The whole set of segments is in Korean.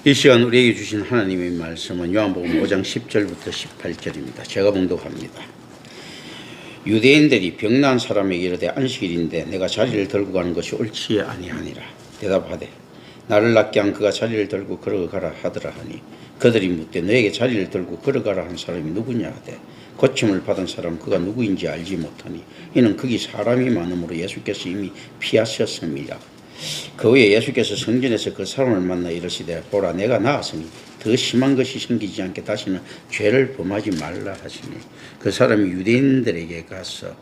이 시간 우리에게 주신 하나님의 말씀은 요한복음 5장 10절부터 18절입니다. 제가 봉독합니다. 유대인들이 병난 사람에게 이르되 안식일인데 내가 자리를 들고 가는 것이 옳지 아니하니라. 대답하되 나를 낫게 한 그가 자리를 들고 걸어가라 하더라 하니 그들이 묻되 너에게 자리를 들고 걸어가라 한 사람이 누구냐 하되 고침을 받은 사람 그가 누구인지 알지 못하니 이는 거기 사람이 많음으로 예수께서 이미 피하셨음이라. 그 후에 예수께서 성전에서 그 사람을 만나 이르시되 보라 내가 나았으니 더 심한 것이 생기지 않게 다시는 죄를 범하지 말라 하시니 그 사람이 유대인들에게 가서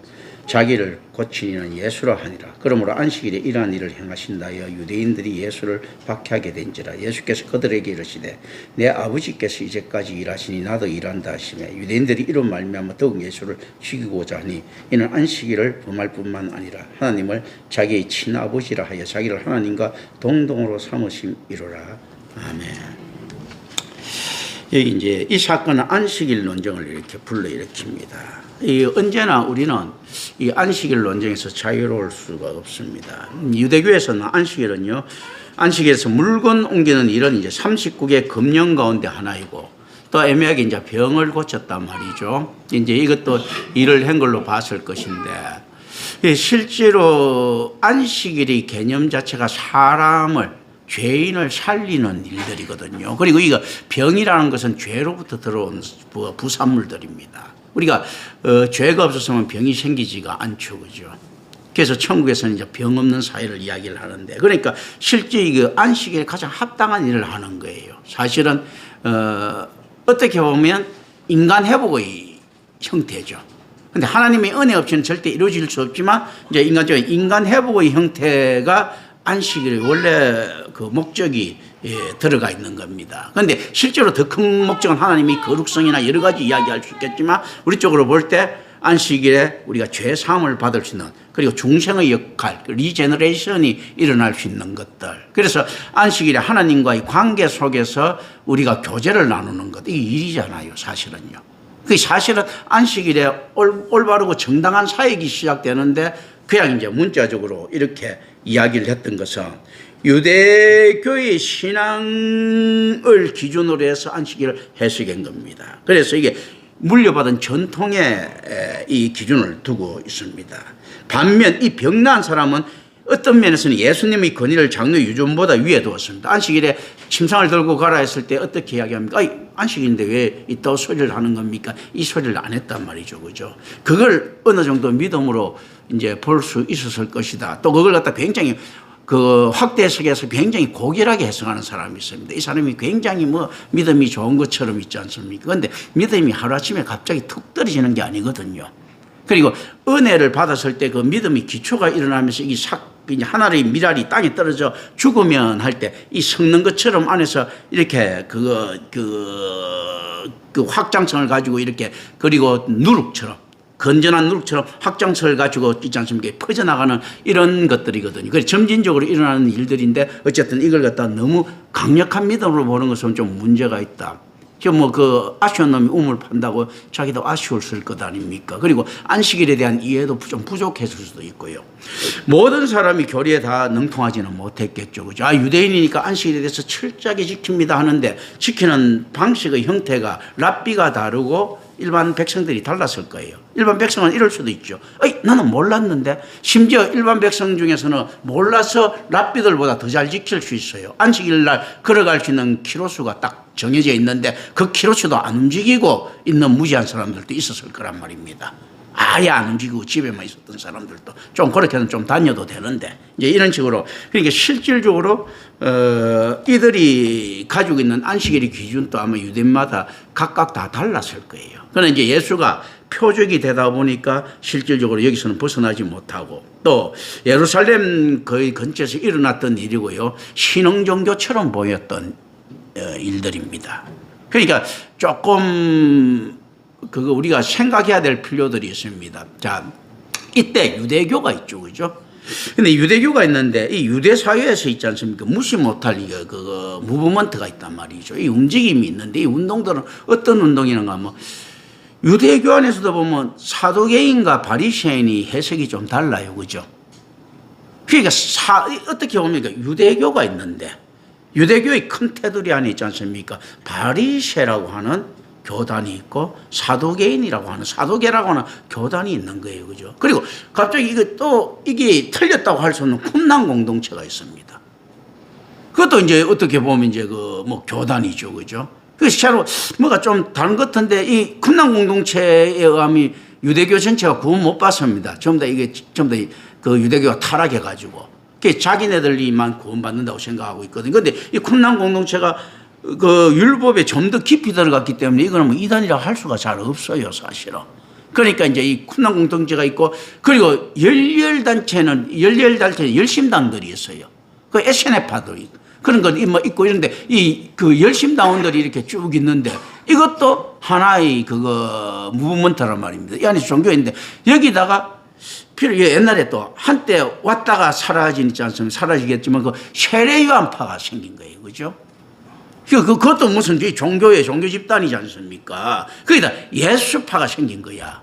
자기를 고치는 예수라 하니라. 그러므로 안식일에 이러한 일을 행하신다여 유대인들이 예수를 박해하게 된지라. 예수께서 그들에게 이르시되 내 아버지께서 이제까지 일하시니 나도 일한다 하시며 유대인들이 이런 말미암아 더욱 예수를 죽이고자 하니 이는 안식일을 범할 뿐만 아니라 하나님을 자기의 친아버지라 하여 자기를 하나님과 동등으로 삼으심이로라. 아멘. 여기 이제 이 사건은 안식일 논쟁을 이렇게 불러일으킵니다. 언제나 우리는 이 안식일 논쟁에서 자유로울 수가 없습니다. 유대교에서는 안식일은요, 안식일에서 물건 옮기는 일은 이제 39개 금령 가운데 하나이고 또 애매하게 이제 병을 고쳤단 말이죠. 이제 이것도 일을 한 걸로 봤을 것인데 실제로 안식일의 개념 자체가 사람을 죄인을 살리는 일들이거든요. 그리고 이거 병이라는 것은 죄로부터 들어온 부산물들입니다. 우리가 죄가 없었으면 병이 생기지가 않죠, 그죠? 그래서 천국에서는 이제 병 없는 사회를 이야기를 하는데, 그러니까 실제 이거 안식일에 가장 합당한 일을 하는 거예요. 사실은 어떻게 보면 인간 회복의 형태죠. 근데 하나님의 은혜 없이는 절대 이루어질 수 없지만 이제 인간적인 인간 회복의 형태가 안식일의 원래 그 목적이 들어가 있는 겁니다. 그런데 실제로 더 큰 목적은 하나님의 거룩성이나 여러 가지 이야기할 수 있겠지만 우리 쪽으로 볼 때 안식일에 우리가 죄 사함을 받을 수 있는 그리고 중생의 역할, 리제너레이션이 일어날 수 있는 것들. 그래서 안식일에 하나님과의 관계 속에서 우리가 교제를 나누는 것, 이게 일이잖아요, 사실은요. 그 사실은 안식일에 올바르고 정당한 사역이 시작되는데 그냥 이제 문자적으로 이렇게 이야기를 했던 것은 유대교의 신앙을 기준으로 해서 안식일을 해석한 겁니다. 그래서 이게 물려받은 전통의 이 기준을 두고 있습니다. 반면 이 병난 사람은 어떤 면에서는 예수님의 권위를 장로 유전보다 위에 두었습니다. 안식일에 침상을 들고 가라 했을 때 어떻게 이야기합니까? 안식일인데 왜 이따 소리를 하는 겁니까? 이 소리를 안 했단 말이죠, 그죠? 그걸 어느 정도 믿음으로 이제 볼 수 있었을 것이다. 또 그걸 갖다 굉장히 그 확대 해석에서 굉장히 고결하게 해석하는 사람이 있습니다. 이 사람이 굉장히 믿음이 좋은 것처럼 있지 않습니까? 그런데 믿음이 하루아침에 갑자기 툭 떨어지는 게 아니거든요. 그리고 은혜를 받았을 때 그 믿음의 기초가 일어나면서 이제 하나의 미랄이 땅에 떨어져 죽으면 할 때 이 섞는 것처럼 안에서 이렇게 그 확장성을 가지고 이렇게 그리고 누룩처럼 건전한 누룩처럼 확장성을 가지고 있지 않습니까? 퍼져나가는 이런 것들이거든요. 그래서 점진적으로 일어나는 일들인데 어쨌든 이걸 갖다 너무 강력한 믿음으로 보는 것은 좀 문제가 있다. 지금 그 아쉬운 놈이 우물 판다고 자기도 아쉬웠을 것 아닙니까? 그리고 안식일에 대한 이해도 좀 부족했을 수도 있고요. 모든 사람이 교리에 다 능통하지는 못했겠죠. 그죠? 유대인이니까 안식일에 대해서 철저하게 지킵니다 하는데 지키는 방식의 형태가 랍비가 다르고 일반 백성들이 달랐을 거예요. 일반 백성은 이럴 수도 있죠. 나는 몰랐는데 심지어 일반 백성 중에서는 몰라서 랍비들보다 더 잘 지킬 수 있어요. 안식일 날 걸어갈 수 있는 키로수가 딱 정해져 있는데 그 키로수도 안 움직이고 있는 무지한 사람들도 있었을 거란 말입니다. 아예 안 움직이고 집에만 있었던 사람들도 좀 그렇게는 좀 다녀도 되는데 이제 이런 식으로 그러니까 실질적으로 이들이 가지고 있는 안식일의 기준도 아마 유대인마다 각각 다 달랐을 거예요. 그러나 이제 예수가 표적이 되다 보니까 실질적으로 여기서는 벗어나지 못하고 또 예루살렘 거의 근처에서 일어났던 일이고요. 신흥 종교처럼 보였던 일들입니다. 그러니까 조금 그거 우리가 생각해야 될 필요들이 있습니다. 자, 이때 유대교가 있죠, 그죠? 근데 유대교가 있는데 이 유대 사회에서 있지 않습니까? 무시 못할 그 무브먼트가 있단 말이죠. 이 움직임이 있는데 이 운동들은 어떤 운동이는가 유대교 안에서도 보면 사두개인과 바리새인이 해석이 좀 달라요, 그죠? 그러니까 어떻게 보면 유대교가 있는데 유대교의 큰 테두리 안에 있지 않습니까? 바리새라고 하는 교단이 있고 사도개인이라고 하는 사도계라고 하는 교단이 있는 거예요. 그죠? 그리고 갑자기 이게 틀렸다고 할 수 없는 쿰난 공동체가 있습니다. 그것도 이제 어떻게 보면 이제 교단이죠. 그죠? 그래서 차로 뭐가 좀 다른 것 같은데 이 쿰난 공동체에 의하면 유대교 전체가 구원 못 받습니다. 전부 다 그 유대교가 타락해가지고. 자기네들이만 구원받는다고 생각하고 있거든요. 그런데 이 쿰난 공동체가 그 율법에 좀 더 깊이 들어갔기 때문에 이거는 뭐 이단이라고 할 수가 잘 없어요, 사실은. 그러니까 이제 이 쿰난 공동체가 있고, 그리고 열렬단체는 열심당들이 있어요. 그 SNF파들이. 그런 건 뭐 있고 이런데 그 열심당원들이 이렇게 쭉 있는데 이것도 하나의 무브먼트란 말입니다. 이 안에서 종교인데 여기다가 옛날에 또 한때 왔다가 사라지지 않습니까? 사라지겠지만 그 세례요한파가 생긴 거예요. 그죠? 그것도 무슨 종교 집단이지 않습니까? 거기다 예수파가 생긴 거야.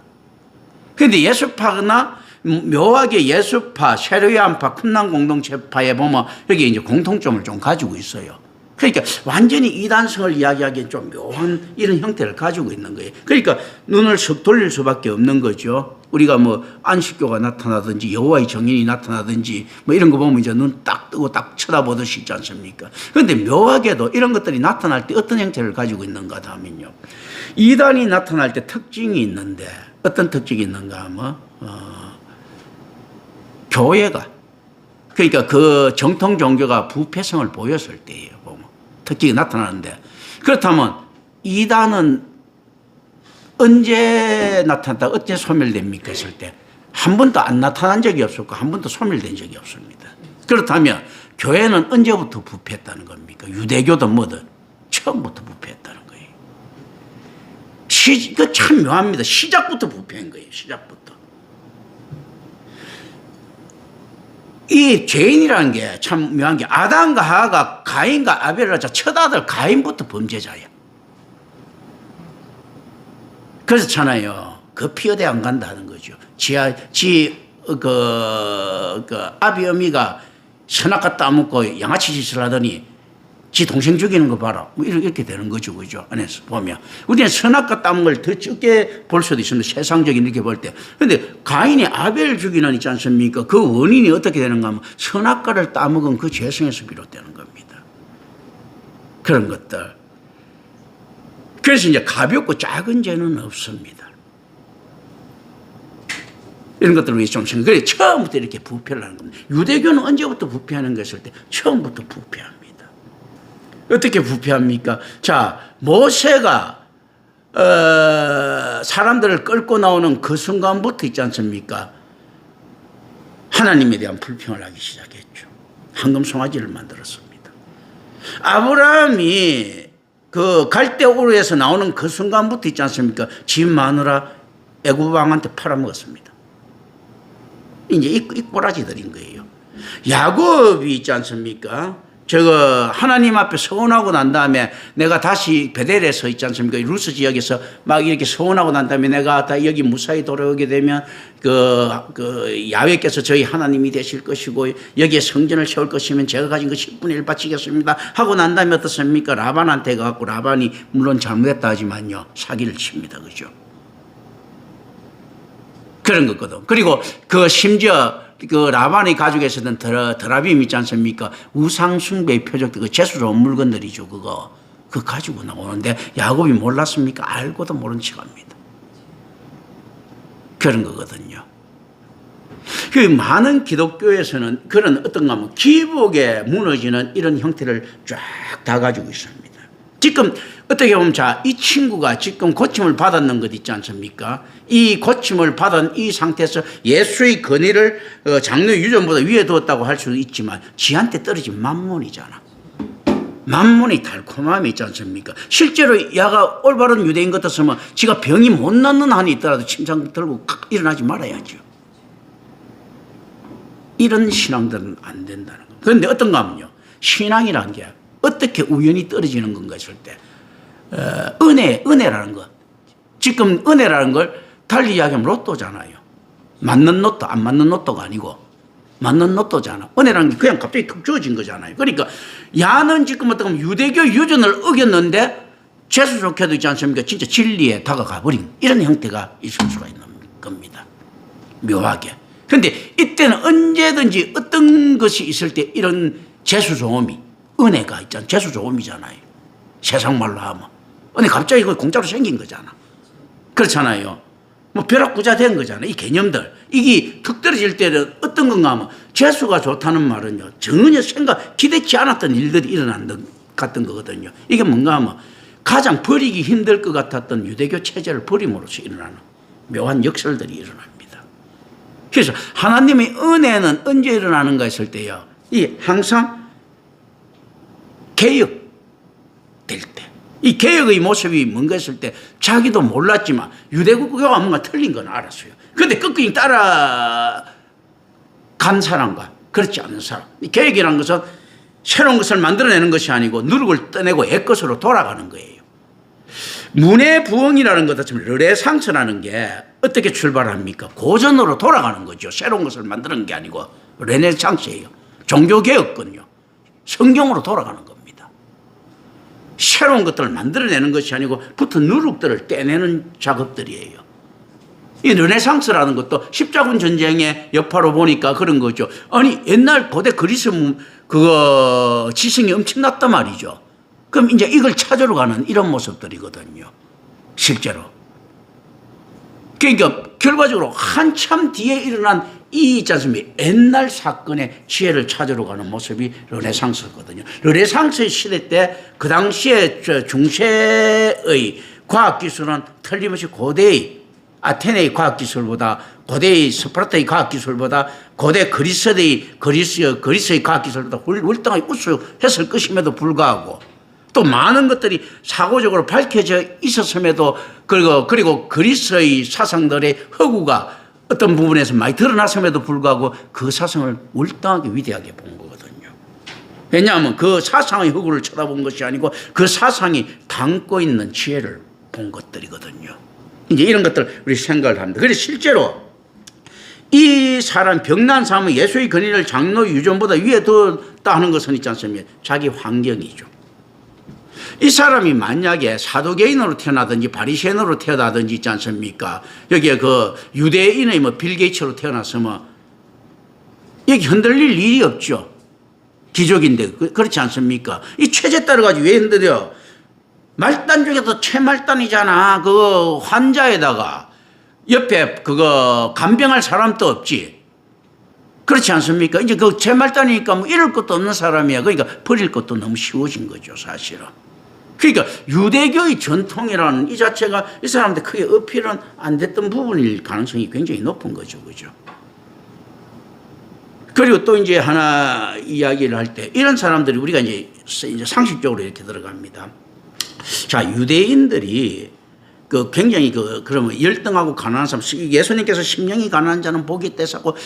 그런데 예수파나 묘하게 예수파, 세례요한파, 쿰난 공동체파에 보면 여기 이제 공통점을 좀 가지고 있어요. 그러니까 완전히 이단성을 이야기하기엔 좀 묘한 이런 형태를 가지고 있는 거예요. 그러니까 눈을 쓱 돌릴 수밖에 없는 거죠. 우리가 뭐 안식교가 나타나든지 여호와의 정인이 나타나든지 뭐 이런 거 보면 이제 눈 딱 뜨고 딱 쳐다보듯이 있지 않습니까? 그런데 묘하게도 이런 것들이 나타날 때 어떤 형태를 가지고 있는가 하면요. 이단이 나타날 때 특징이 있는데 어떤 특징이 있는가 하면 교회가 그러니까 그 정통 종교가 부패성을 보였을 때예요. 보면 특징이 나타나는데 그렇다면 이단은 언제 나타났다 언제 소멸됩니까 했을 때 한 번도 안 나타난 적이 없었고 한 번도 소멸된 적이 없습니다. 그렇다면 교회는 언제부터 부패했다는 겁니까? 유대교든 뭐든 처음부터 부패했다는 거예요. 그 참 묘합니다. 시작부터 부패한 거예요. 시작부터. 이 죄인이라는 게 참 묘한 게 아담과 하와가 가인과 아벨을 낳자 첫 아들 가인부터 범죄자예요. 그래서 잖아요. 그 피 어디 안 간다 하는 거죠. 아비 어미가 선악과 따먹고 양아치 짓을 하더니 지 동생 죽이는 거 봐라. 뭐 이렇게 되는 거죠. 그죠? 안에서 보면. 우리는 선악과 따먹은 걸 더 적게 볼 수도 있습니다. 세상적인 이렇게 볼 때. 그런데 가인이 아벨을 죽이는 있지 않습니까? 그 원인이 어떻게 되는가 하면 선악과를 따먹은 그 죄성에서 비롯되는 겁니다. 그런 것들. 그래서 이제 가볍고 작은 죄는 없습니다. 이런 것들을 위해 좀 생각. 그래 처음부터 이렇게 부패를 하는 겁니다. 유대교는 언제부터 부패하는 것일 때 처음부터 부패합니다. 어떻게 부패합니까? 자, 모세가 사람들을 끌고 나오는 그 순간부터 있지 않습니까? 하나님에 대한 불평을 하기 시작했죠. 황금 송아지를 만들었습니다. 아브라함이 그 갈대우르에서 나오는 그 순간부터 있지 않습니까? 집 마누라 애굽 왕한테 팔아먹었습니다. 이제 이 꼬라지들인 거예요. 야곱이 있지 않습니까? 하나님 앞에 서원하고 난 다음에 내가 다시 베델에 서 있지 않습니까? 루스 지역에서 막 이렇게 서원하고 난 다음에 내가 다 여기 무사히 돌아오게 되면 야훼께서 저희 하나님이 되실 것이고 여기에 성전을 세울 것이면 제가 가진 거 10분의 1 바치겠습니다. 하고 난 다음에 어떻습니까? 라반한테 가고 라반이 물론 잘못했다 하지만요. 사기를 칩니다. 그죠? 그런 거거든. 그리고 심지어 라반의 가족에 있었던 드라빔 있지 않습니까? 우상숭배의 표적들, 재수 좋은 물건들이죠, 그거 가지고 나오는데, 야곱이 몰랐습니까? 알고도 모른 척 합니다. 그런 거거든요. 그 많은 기독교에서는 그런 어떤가 하면 기복에 무너지는 이런 형태를 쫙 다 가지고 있습니다. 지금 어떻게 보면 이 친구가 지금 고침을 받았는 것 있지 않습니까? 이 고침을 받은 이 상태에서 예수의 권위를 장로 유전보다 위에 두었다고 할 수도 있지만 지한테 떨어진 만몬이잖아. 만몬의 달콤함이 있지 않습니까? 실제로 야가 올바른 유대인 같았으면 지가 병이 못 낫는 한이 있더라도 침상 들고 일어나지 말아야죠. 이런 신앙들은 안 된다는 거예요. 그런데 어떤가 하면요. 신앙이라는 게 어떻게 우연히 떨어지는 건가 했을 때 은혜라는 것. 지금 은혜라는 걸 달리 이야기하면 로또잖아요. 맞는 로또, 안 맞는 로또가 아니고 맞는 노또잖아. 은혜라는 게 그냥 갑자기 툭 주어진 거잖아요. 그러니까 야는 지금 어떻게 보면 유대교 유전을 어겼는데 재수 좋게도 있지 않습니까? 진짜 진리에 다가가 버린 이런 형태가 있을 수가 있는 겁니다. 묘하게. 그런데 이때는 언제든지 어떤 것이 있을 때 이런 재수 좋음이 은혜가 있잖아요. 재수 좋음이잖아요. 세상 말로 하면. 은혜 갑자기 그 공짜로 생긴 거잖아. 그렇잖아요. 뭐 벼락부자 된 거잖아요. 이 개념들. 이게 툭 떨어질 때는 어떤 건가 하면 재수가 좋다는 말은요. 전혀 기대치 않았던 일들이 일어난 같은 거거든요. 이게 뭔가 하면 가장 버리기 힘들 것 같았던 유대교 체제를 버림으로써 일어나는 묘한 역설들이 일어납니다. 그래서 하나님의 은혜는 언제 일어나는가 했을 때요. 이 항상 개혁될 때. 이 개혁의 모습이 뭔가 했을 때 자기도 몰랐지만 유대교가 뭔가 틀린 건 알았어요. 그런데 끄끄이 따라간 사람과 그렇지 않은 사람. 이 개혁이라는 것은 새로운 것을 만들어내는 것이 아니고 누룩을 떠내고 옛것으로 돌아가는 거예요. 문의 부흥이라는 것 같으면 르네상스라는 게 어떻게 출발합니까? 고전으로 돌아가는 거죠. 새로운 것을 만드는 게 아니고 르네상스예요. 종교개혁군요. 성경으로 돌아가는 겁니다. 새로운 것들을 만들어내는 것이 아니고 붙은 누룩들을 떼내는 작업들이에요. 이 르네상스라는 것도 십자군 전쟁의 여파로 보니까 그런 거죠. 아니 옛날 고대 그리스 그거 지성이 엄청났단 말이죠. 그럼 이제 이걸 찾으러 가는 이런 모습들이거든요. 실제로. 그러니까 결과적으로 한참 뒤에 일어난 이 있지 않습니까? 옛날 사건의 지혜를 찾으러 가는 모습이 르네상스거든요. 르네상스 시대 때 그 당시에 중세의 과학기술은 틀림없이 고대의 아테네의 과학기술보다 고대의 스파르타의 과학기술보다 고대 그리스의 과학기술보다 월등하게 우수했을 것임에도 불구하고 또 많은 것들이 사고적으로 밝혀져 있었음에도 그리고 그리스의 사상들의 허구가 어떤 부분에서 많이 드러났음에도 불구하고 그 사상을 월등하게 위대하게 본 거거든요. 왜냐하면 그 사상의 허구를 쳐다본 것이 아니고 그 사상이 담고 있는 지혜를 본 것들이거든요. 이제 이런 것들 우리 생각을 합니다. 그래서 실제로 이 사람 병난 사람은 예수의 권위를 장로 유전보다 위에 뒀다 하는 것은 있지 않습니까? 자기 환경이죠. 이 사람이 만약에 사도개인으로 태어나든지 바리새인으로 태어나든지 있지 않습니까? 여기에 그 유대인의 뭐 빌 게이츠로 태어났으면 여기 흔들릴 일이 없죠. 기족인데 그렇지 않습니까? 이 체제 따라가지고 왜 흔들려? 말단 중에서 최말단이잖아. 그 환자에다가 옆에 그거 간병할 사람도 없지. 그렇지 않습니까? 이제 그 최말단이니까 뭐 잃을 것도 없는 사람이야. 그러니까 버릴 것도 너무 쉬워진 거죠, 사실은. 그러니까 유대교의 전통이라는 이 자체가 이 사람한테 크게 어필은 안 됐던 부분일 가능성이 굉장히 높은 거죠. 그죠? 그리고 또 이제 하나 이야기를 할 때 이런 사람들이 우리가 이제 상식적으로 이렇게 들어갑니다. 자, 유대인들이 굉장히 그러면 열등하고 가난한 사람, 예수님께서 심령이 가난한 자는 복이 떼사고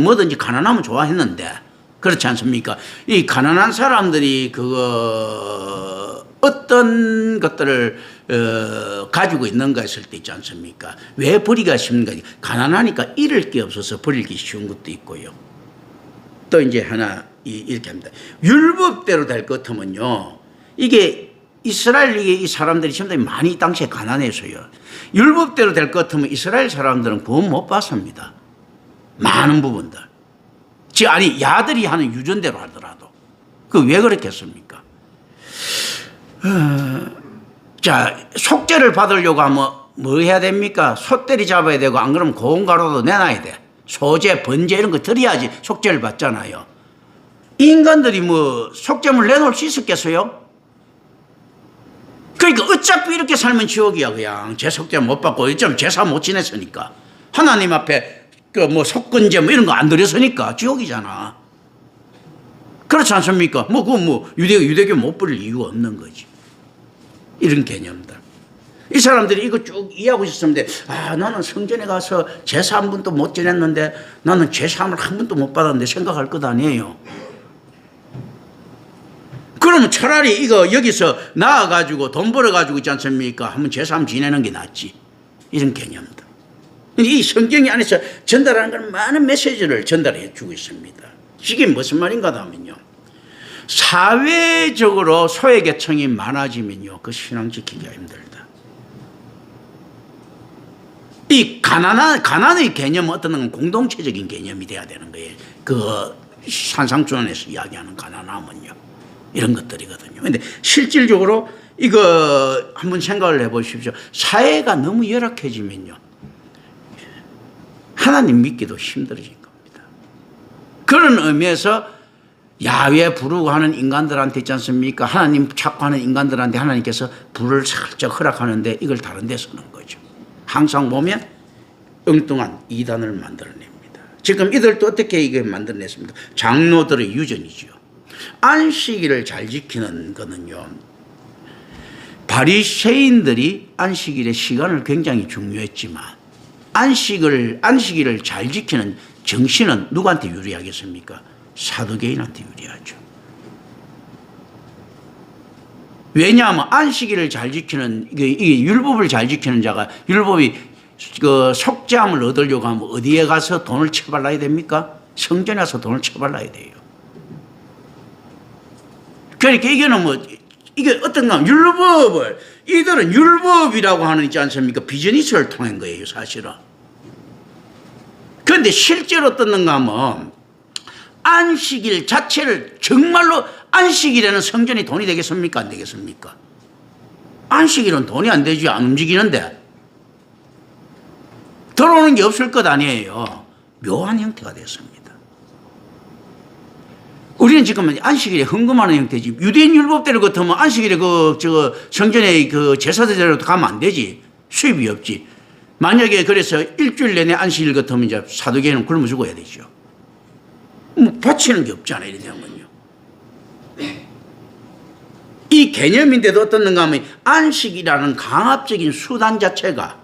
뭐든지 가난하면 좋아했는데 그렇지 않습니까? 이 가난한 사람들이 어떤 것들을 가지고 있는가 했을 때 있지 않습니까? 왜 버리기가 쉬운가? 가난하니까 잃을 게 없어서 버리기 쉬운 것도 있고요. 또 이제 하나 이렇게 합니다. 율법대로 될 것 같으면요. 이게 이스라엘이 이 사람들이 지금 많이 이 당시에 가난해서요. 율법대로 될 것 같으면 이스라엘 사람들은 구원 못 받습니다. 많은 부분들. 아니 야들이 하는 유전대로 하더라도. 왜 그렇겠습니까? 자, 속죄를 받으려고 하면 뭐 해야 됩니까? 소떼리 잡아야 되고 안 그러면 고온가루도 내놔야 돼. 소재, 번제 이런 거 드려야지 속죄를 받잖아요. 인간들이 뭐 속죄물 내놓을 수 있었겠어요? 그러니까 어차피 이렇게 살면 지옥이야. 그냥 제 속죄 못 받고 어쩌면 제사 못 지냈으니까 하나님 앞에 뭐 속건제 뭐 이런 거 안 드렸으니까 지옥이잖아. 그렇지 않습니까? 유대교 못 버릴 이유가 없는 거지. 이런 개념들. 이 사람들이 이거 쭉 이해하고 있었는데, 나는 성전에 가서 제사 한 번도 못 지냈는데, 나는 제사함을 한 번도 못 받았는데 생각할 것 아니에요. 그러면 차라리 이거 여기서 나와가지고 돈 벌어가지고 있지 않습니까? 한번 제사 한번 지내는 게 낫지. 이런 개념들. 이 성경이 안에서 전달하는 건 많은 메시지를 전달해 주고 있습니다. 이게 무슨 말인가 하면요. 사회적으로 소외계층이 많아지면요. 그 신앙 지키기가 힘들다. 이 가난의 개념은 어떤 건 공동체적인 개념이 돼야 되는 거예요. 그 산상주안에서 이야기하는 가난함은요. 이런 것들이거든요. 그런데 실질적으로 이거 한번 생각을 해보십시오. 사회가 너무 열악해지면요. 하나님 믿기도 힘들어진 겁니다. 그런 의미에서 야외 부르고 하는 인간들한테 있지 않습니까? 하나님 찾고 하는 인간들한테 하나님께서 불을 살짝 허락하는데 이걸 다른 데 쓰는 거죠. 항상 보면 엉뚱한 이단을 만들어냅니다. 지금 이들도 어떻게 이게 만들어냈습니까? 장로들의 유전이죠. 안식일을 잘 지키는 거는요. 바리새인들이 안식일의 시간을 굉장히 중요했지만 안식일을 잘 지키는 정신은 누구한테 유리하겠습니까? 사두개인한테 유리하죠. 왜냐하면 안식일을 잘 지키는 이게 율법을 잘 지키는 자가 율법이 그 속죄함을 얻으려고 하면 어디에 가서 돈을 쳐발라야 됩니까? 성전에 가서 돈을 쳐발라야 돼요. 그러니까 이게 어떤가 율법을 이들은 율법이라고 하는 있지 않습니까? 비즈니스를 통한 거예요, 사실은. 그런데 실제로 어떻는가 하면 안식일 자체를 정말로 안식일에는 성전이 돈이 되겠습니까? 안 되겠습니까? 안식일은 돈이 안 되지, 안 움직이는데 들어오는 게 없을 것 아니에요. 묘한 형태가 됐습니다. 우리는 지금 안식일에 헌금하는 형태지. 유대인 율법대로 같으면 안식일에 성전에 제사대로 가면 안 되지. 수입이 없지. 만약에 그래서 일주일 내내 안식일 같으면 이제 사두개는 굶어 죽어야 되죠. 바치는 게 없잖아요. 이런 건요. 이 개념인데도 어떻는가 하면 안식이라는 강압적인 수단 자체가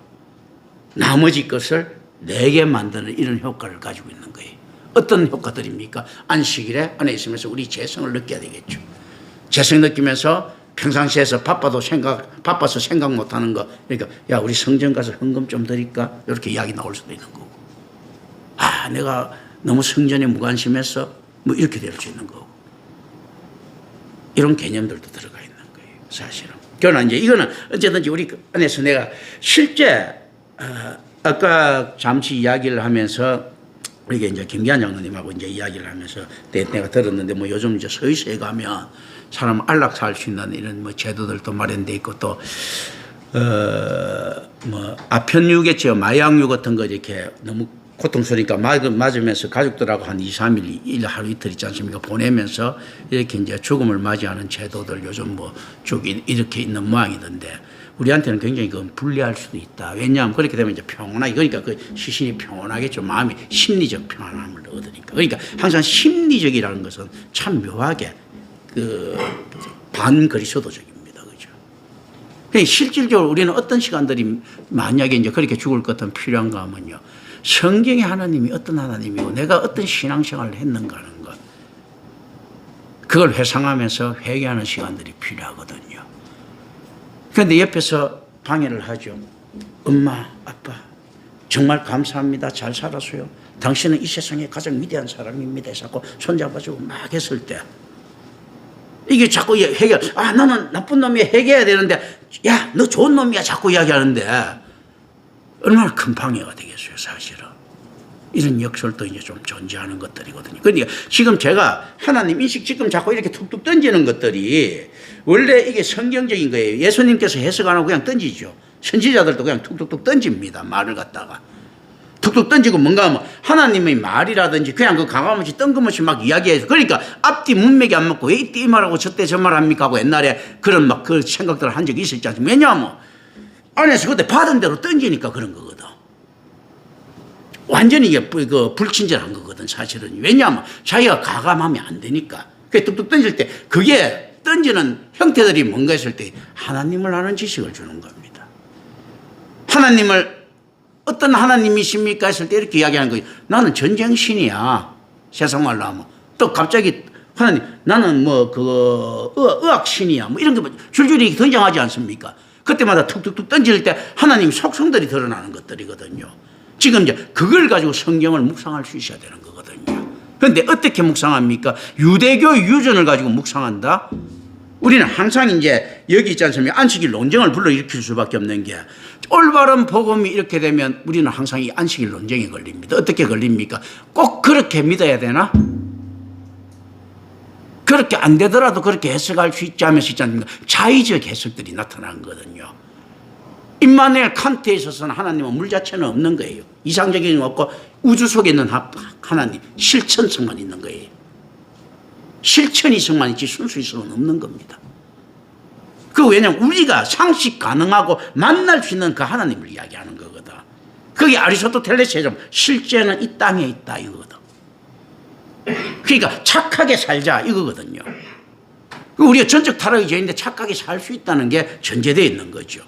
나머지 것을 내게 만드는 이런 효과를 가지고 있는 거예요. 어떤 효과들입니까? 안식일에 안에 있으면서 우리 재성을 느껴야 되겠죠. 재성 느끼면서 평상시에서 바빠서 생각 못하는 거. 그러니까 야 우리 성전 가서 헌금 좀 드릴까? 이렇게 이야기 나올 수도 있는 거고. 아 내가 너무 성전에 무관심해서 뭐 이렇게 될 수 있는 거고. 이런 개념들도 들어가 있는 거예요. 사실은. 그러나 이제 이거는 어쨌든지 우리 안에서 내가 실제 아까 잠시 이야기를 하면서 이게 이제 김기한 장로님하고 이제 이야기를 하면서 내가 들었는데 뭐 요즘 이제 서울시에 가면 사람 안락 살 수 있는 이런 뭐 제도들도 마련돼 있고 또 뭐 아편유겠죠. 마약류 같은 거 이렇게 너무 고통스러우니까 맞으면서 가족들하고 한 2, 3일 하루 이틀 있지 않습니까? 보내면서 이렇게 이제 죽음을 맞이하는 제도들 요즘 뭐 쭉 이렇게 있는 모양이던데 우리한테는 굉장히 그건 불리할 수도 있다. 왜냐하면 그렇게 되면 이제 평온하게 그러니까 그 시신이 평온하겠죠. 마음이 심리적 평안함을 얻으니까. 그러니까 항상 심리적이라는 것은 참 묘하게 그 반그리스도적입니다. 그죠? 그러니까 실질적으로 우리는 어떤 시간들이 만약에 이제 그렇게 죽을 것 같으면 필요한가 하면요. 성경의 하나님이 어떤 하나님이고 내가 어떤 신앙생활을 했는가 하는 것. 그걸 회상하면서 회개하는 시간들이 필요하거든요. 그런데 옆에서 방해를 하죠. 엄마, 아빠, 정말 감사합니다. 잘 살았어요. 당신은 이 세상에 가장 위대한 사람입니다. 자꾸 손잡아주고 막 했을 때 이게 자꾸 나는 나쁜 놈이야 회개해야 되는데 야, 너 좋은 놈이야 자꾸 이야기하는데 얼마나 큰 방해가 되겠어요, 사실은. 이런 역설도 이제 좀 존재하는 것들이거든요. 그러니까 지금 제가 하나님 인식 지금 자꾸 이렇게 툭툭 던지는 것들이 원래 이게 성경적인 거예요. 예수님께서 해석 안 하고 그냥 던지죠. 선지자들도 그냥 툭툭툭 던집니다. 말을 갖다가. 툭툭 던지고 뭔가 하면 하나님의 말이라든지 그냥 그 가감없이 뜬금없이 막 이야기해서 그러니까 앞뒤 문맥이 안 맞고 왜 이때 이 말하고 저때 저 말 합니까 하고 옛날에 그런 막 그 생각들을 한 적이 있었지 않습니까? 왜냐하면 안에서 그때 받은 대로 던지니까 그런 거거든. 완전히 이게 불친절한 거거든, 사실은. 왜냐하면 자기가 가감하면 안 되니까. 그게 뚝뚝 던질 때 그게 던지는 형태들이 뭔가 했을 때 하나님을 아는 지식을 주는 겁니다. 하나님을 어떤 하나님이십니까 했을 때 이렇게 이야기하는 거예요. 나는 전쟁신이야. 세상 말로 하면. 또 갑자기 하나님 나는 의학신이야. 뭐 이런 거 줄줄이 등장하지 않습니까? 그때마다 툭툭툭 던질 때 하나님 속성들이 드러나는 것들이거든요. 지금 이제 그걸 가지고 성경을 묵상할 수 있어야 되는 거거든요. 그런데 어떻게 묵상합니까? 유대교 유전을 가지고 묵상한다? 우리는 항상 이제 여기 있지 않습니까? 안식일 논쟁을 불러일으킬 수밖에 없는 게, 올바른 복음이 이렇게 되면 우리는 항상 이 안식일 논쟁에 걸립니다. 어떻게 걸립니까? 꼭 그렇게 믿어야 되나? 그렇게 안 되더라도 그렇게 해석할 수 있지 않을 수 있지 않습니까? 자의적 해석들이 나타나는 거거든요. 임마누엘 칸트에 있어서는 하나님은 물 자체는 없는 거예요. 이상적인 건 없고 우주 속에 있는 하나님, 실천성만 있는 거예요. 실천이성만 있지 순수이성은 없는 겁니다. 왜냐하면 우리가 상식 가능하고 만날 수 있는 그 하나님을 이야기하는 거거든. 그게 아리스토텔레스의 좀 실제는 이 땅에 있다 이거거든. 그러니까 착하게 살자 이거거든요. 우리가 전적 타락의 죄인데 착하게 살 수 있다는 게 전제되어 있는 거죠.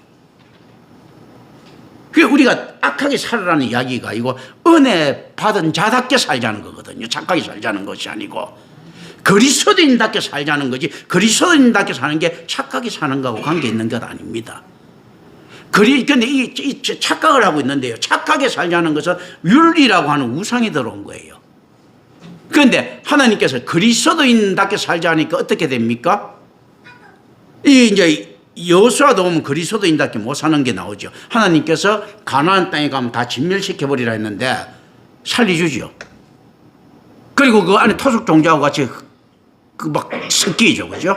우리가 악하게 살아라는 이야기가 아니고 은혜 받은 자답게 살자는 거거든요. 착하게 살자는 것이 아니고 그리스도인답게 살자는 거지, 그리스도인답게 사는 게 착하게 사는 거하고 관계 있는 것 아닙니다. 근데 이 착각을 하고 있는데요. 착하게 살자는 것은 윤리라고 하는 우상이 들어온 거예요. 그런데 하나님께서 그리스도인답게 살자니까 어떻게 됩니까? 이제 여호수아도 보면 그리스도인답게 못 사는 게 나오죠. 하나님께서 가나안 땅에 가면 다 진멸시켜버리라 했는데 살려주죠. 그리고 그 안에 토속 종자하고 같이 막 섞이죠. 그죠?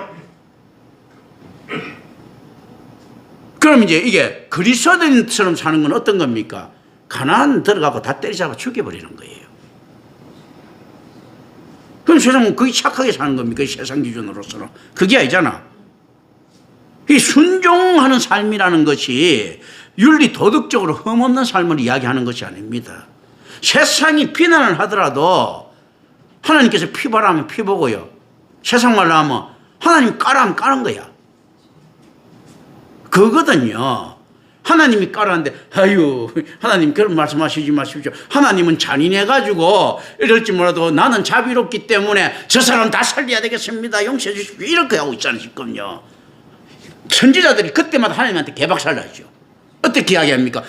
그럼 이제 이게 그리스도인처럼 사는 건 어떤 겁니까? 가나안 들어가고 다 때리잡아 죽여버리는 거예요. 그럼 세상은 그게 착하게 사는 겁니까? 세상 기준으로서는. 그게 아니잖아. 이 순종하는 삶이라는 것이 윤리 도덕적으로 흠없는 삶을 이야기하는 것이 아닙니다. 세상이 비난을 하더라도 하나님께서 피바라면 피보고요. 세상 말로 하면 하나님 까라면 까는 거야. 그거거든요. 하나님이 까라는데 아유 하나님 그런 말씀하시지 마십시오. 하나님은 잔인해가지고 이럴지 몰라도 나는 자비롭기 때문에 저 사람 다 살려야 되겠습니다. 용서해 주십시오. 이렇게 하고 있지 않으실 겁요. 선지자들이 그때마다 하나님한테 개박살 나죠. 어떻게 이야기합니까?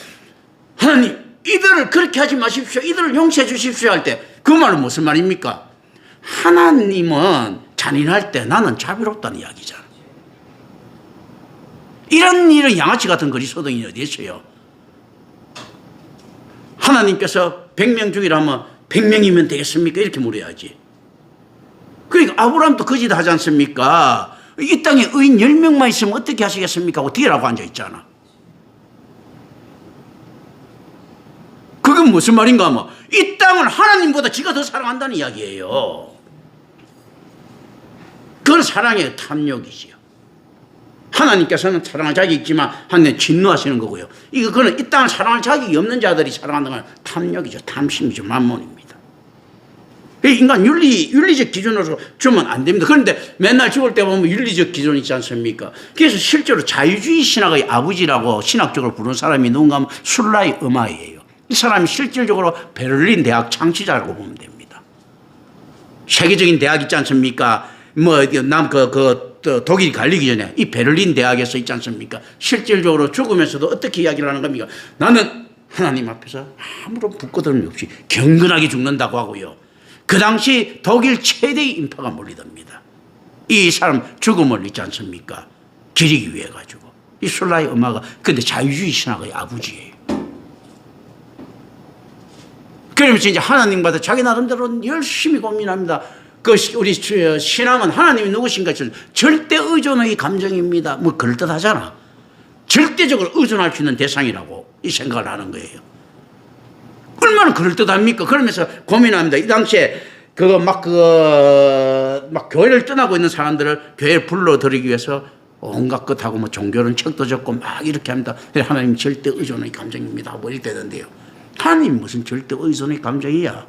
하나님 이들을 그렇게 하지 마십시오. 이들을 용서해 주십시오 할 때 그 말은 무슨 말입니까? 하나님은 잔인할 때 나는 자비롭다는 이야기잖아. 이런 일은 양아치 같은 그리스도인이 어디 있어요? 하나님께서 100명 죽이라면 100명이면 되겠습니까? 이렇게 물어야지. 그러니까 아브라함도 거짓 하지 않습니까? 이 땅에 의인 10명만 있으면 어떻게 하시겠습니까? 어떻게 라고 앉아있잖아. 그건 무슨 말인가 하면 이 땅을 하나님보다 지가 더 사랑한다는 이야기예요. 그건 사랑의 탐욕이지요. 하나님께서는 사랑할 자격이 있지만 하나님 진노하시는 거고요. 그거는 이 땅을 사랑할 자격이 없는 자들이 사랑한다는 건 탐욕이죠. 탐심이죠. 만몬입니다. 인간 윤리적 기준으로 주면 안 됩니다. 그런데 맨날 죽을 때 보면 윤리적 기준이 있지 않습니까? 그래서 실제로 자유주의 신학의 아버지라고 신학적으로 부르는 사람이 누군가 하면 술라이 음아예요. 이 사람이 실질적으로 베를린 대학 창시자라고 보면 됩니다. 세계적인 대학 있지 않습니까? 독일이 갈리기 전에 이 베를린 대학에서 있지 않습니까? 실질적으로 죽으면서도 어떻게 이야기를 하는 겁니까? 나는 하나님 앞에서 아무런 부끄러움이 없이 경건하게 죽는다고 하고요. 그 당시 독일 최대의 인파가 몰리답니다. 이 사람 죽음을 있지 않습니까? 기리기 위해 가지고. 이 술라의 엄마가 근데 자유주의 신학의 아버지예요. 그러면서 이제 하나님과도 자기 나름대로 열심히 고민합니다. 우리 신앙은 하나님이 누구신가 절대 의존의 감정입니다. 뭐 그럴듯하잖아. 절대적으로 의존할 수 있는 대상이라고 이 생각을 하는 거예요. 얼마나 그럴듯합니까? 그러면서 고민합니다. 이 당시에 막 교회를 떠나고 있는 사람들을 교회에 불러들이기 위해서 온갖 것하고 뭐 종교는 책도 적고 막 이렇게 합니다. 하나님 절대 의존의 감정입니다. 뭐 이렇게 되는데요. 하나님 무슨 절대 의존의 감정이야?